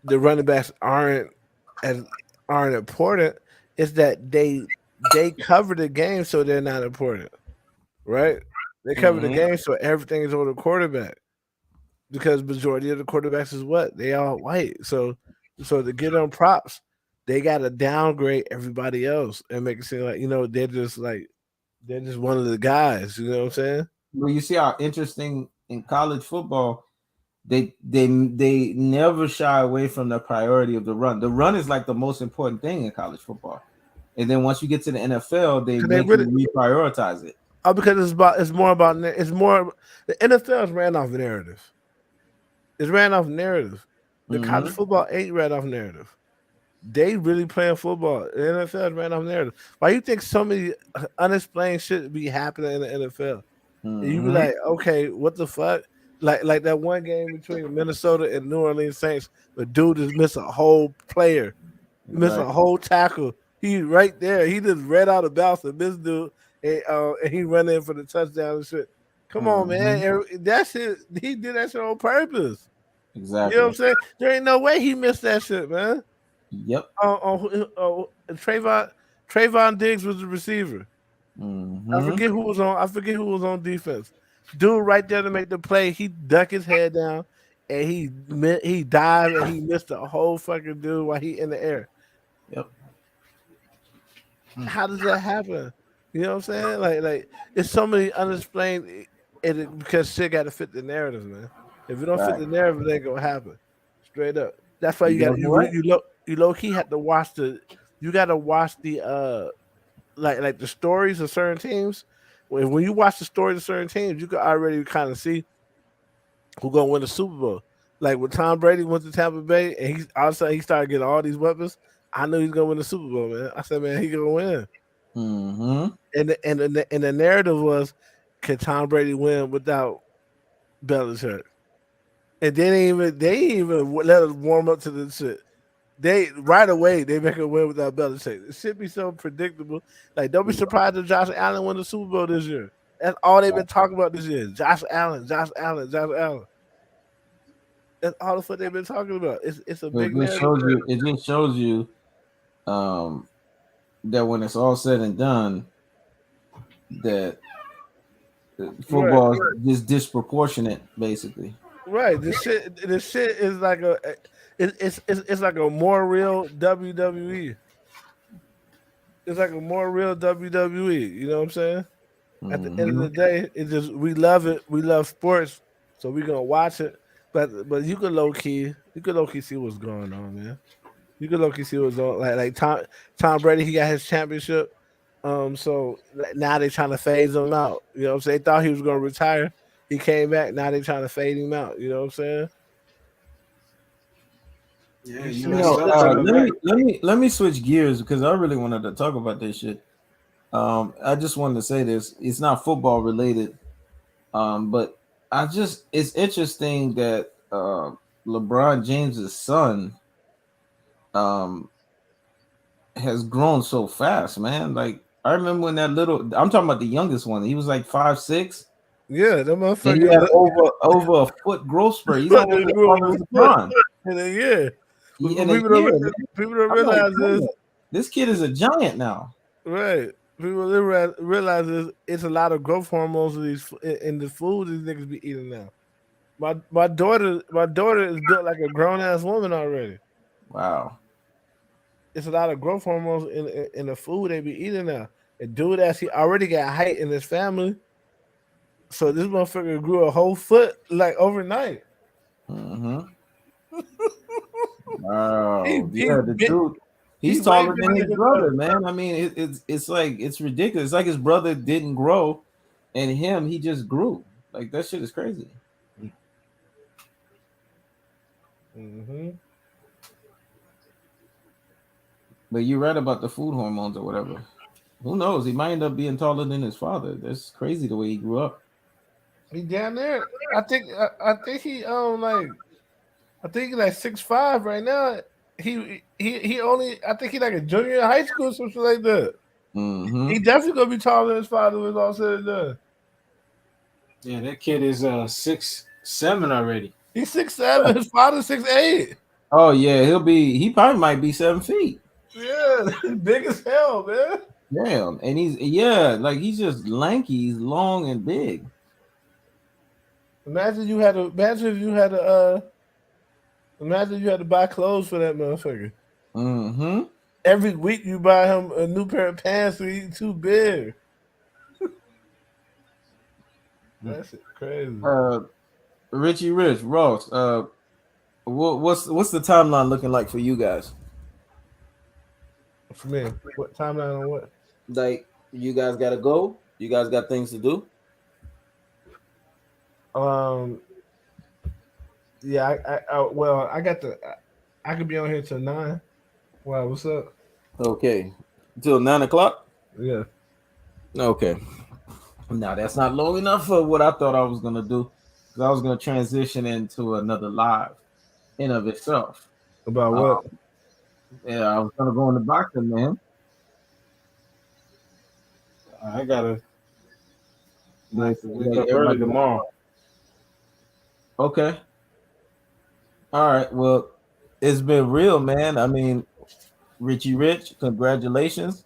the running backs as aren't important. It's that they cover the game, so they're not important, right? They cover the Mm-hmm. game, so everything is on the quarterback because majority of the quarterbacks is what they all white. So to get them props, they got to downgrade everybody else and make it seem like they're just one of the guys. You know what I'm saying? Well, you see how interesting in college football, they never shy away from the priority of the run. The run is like the most important thing in college football. And then once you get to the NFL, they Because they make you really reprioritize it. because the NFL is ran off narrative. It's ran off narrative. The college Mm-hmm. football ain't ran off narrative. They really playing football. The NFL is ran off narrative. Why you think so many unexplained shit be happening in the NFL? And you be Mm-hmm. like, okay, what the fuck? Like that one game between Minnesota and New Orleans Saints, the dude just missed a whole player, missed a Exactly. whole tackle. He right there. He just read out of bounds and missed dude, and he run in for the touchdown and shit. Come on, Mm-hmm. man. That shit, he did that shit on purpose. You know what I'm Exactly. saying? There ain't no way he missed that shit, man. Yep. Trayvon Diggs was the receiver. Mm-hmm. I forget who was on defense. Dude, right there to make the play, he ducked his head down and he dived and he missed the whole fucking dude while he in the air. Yep. How does that happen? You know what I'm saying? Like it's so many unexplained because shit got to fit the narrative, man. If it don't fit Right. the narrative, it ain't gonna happen. Straight up. That's why You you got damn right. you low key have to watch the you got to watch the like the stories of certain teams. When you watch the stories of certain teams, you can already kind of see who gonna win the Super Bowl. Like when Tom Brady went to Tampa Bay and he all of a sudden he started getting all these weapons, I knew he's gonna win the Super Bowl, man. I said, man, he gonna win. Mm-hmm. And the narrative was, could Tom Brady win without Belichick? And they ain't even let us warm up to this shit. They right away they make a win without Belichick. It should be so predictable. Like don't be surprised if Josh Allen win the Super Bowl this year. That's all they've been talking about this year. Josh Allen, Josh Allen, Josh Allen. That's all the fuck they've been talking about. It's a So it big just narrative. shows you. It just shows you um, that when it's all said and done, that Right, football is just disproportionate, basically. right. This shit is like it's like a more real WWE. It's like a more real WWE. You know what I'm saying? At the end of Mm-hmm. the day, it just we love it. We love sports, so we gonna watch it. But you can low key see what's going on, man. You can low key see what's on. Like Tom Brady, he got his championship. So now they trying to phase him out. You know what I'm saying? They thought he was gonna retire. He came back. Now they trying to fade him out. You know what I'm saying? Yeah, You you see, messed up coming back. Let me switch gears because I really wanted to talk about this shit. I just wanted to say this. It's not football related, but it's interesting that LeBron James's son um has grown so fast, man. Like I remember when that little I'm talking about the youngest one, he was like 5'6", yeah, that and he had motherfucker over a foot growth spurt. He's almost as grew tall over as a foot LeBron. in a year. But In a year, man. people don't I'm like, realize this. damn, this kid is a giant now. Right. People realize it's a lot of growth hormones in the food these niggas be eating now. My daughter is built like a grown ass woman already. Wow. It's a lot of growth hormones in the food they be eating now. And dude, as he already got height in his family, so this motherfucker grew a whole foot like overnight. Mm-hmm. He Wow. he Yeah, the bit, dude, he he's way taller bigger than his than his brother, brother. man. I mean, it's like it's ridiculous. It's like his brother didn't grow, and he just grew. Like that shit is crazy. Hmm. But you're right about the food hormones or whatever. Who knows? He might end up being taller than his father. That's crazy the way he grew up. He down there. I think he I think he's like 6'5" right now. He only I think he like a junior in high school or something like that. Mm-hmm. He definitely gonna be taller than his father when it's all said and done. Yeah, that kid is 6'7" already. He's 6'7", his father's 6'8". Oh yeah, he probably might be 7 feet. Yeah, big as hell, man. Damn. And he's just lanky, he's long and big. Imagine you had to buy clothes for that motherfucker. Mm-hmm. Every week you buy him a new pair of pants so he's too big. That shit crazy. Richie Rich, Ross, what's the timeline looking like for you guys? For me, what timeline on what? Like you guys gotta go? You guys got things to do? Um, yeah, well, I could be on here till 9. Wow, what's up? Okay. Until 9 o'clock? Yeah. Okay. Now that's not long enough for what I thought I was gonna do. Because I was gonna transition into another live in of itself. About what? Um, yeah, I was gonna go in the boxing, man. I gotta Like, wake like up early everybody. tomorrow. Okay. All right. Well, it's been real, man. I mean, Richie Rich, congratulations.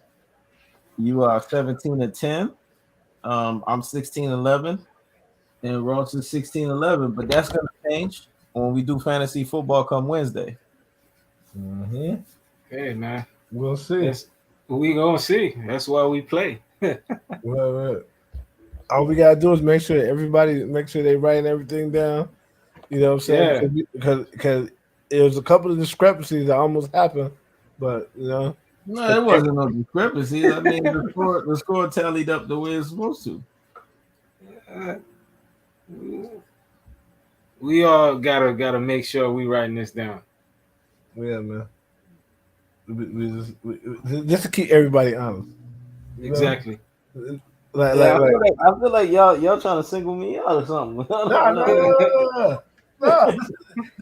You are 17-10. I'm 16-11. and Ross is 16-11. But that's gonna change when we do fantasy football come Wednesday. Mm-hmm. Hey man, We'll see. that's we gonna see. That's why we play. Well, all we gotta do is make sure they write everything down. You know what I'm saying? Yeah. Because it was a couple of discrepancies that almost happened, but No, there wasn't no discrepancies. I mean, the score tallied up the way it's supposed to. Uh, we all gotta make sure we writing this down. yeah, man. Just to keep everybody honest. Exactly. Like, Yeah, like, like. I feel like y'all trying to single me out or something. No.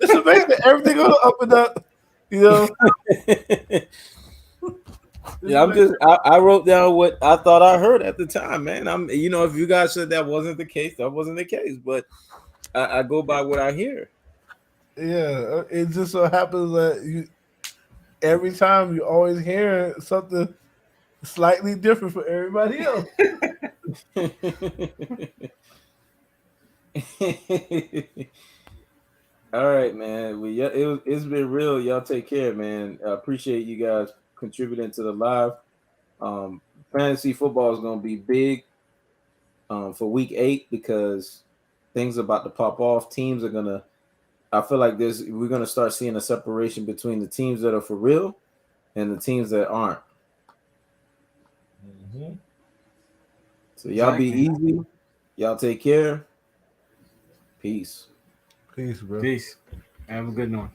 This is basically everything going up and up. Yeah, I wrote down what I thought I heard at the time, man. If you guys said that wasn't the case, that wasn't the case. But I go by what I hear. Yeah, it just so happens that every time you always hear something slightly different for everybody else. All right, man. Well, yeah, it's been real. Y'all take care, man. I appreciate you guys contributing to the live. Fantasy football is going to be big for week 8 because things are about to pop off. Teams are gonna. I feel like we're gonna start seeing a separation between the teams that are for real and the teams that aren't. Mm-hmm. So y'all be easy. Y'all take care. Peace. Peace, bro. Peace. Have a good one.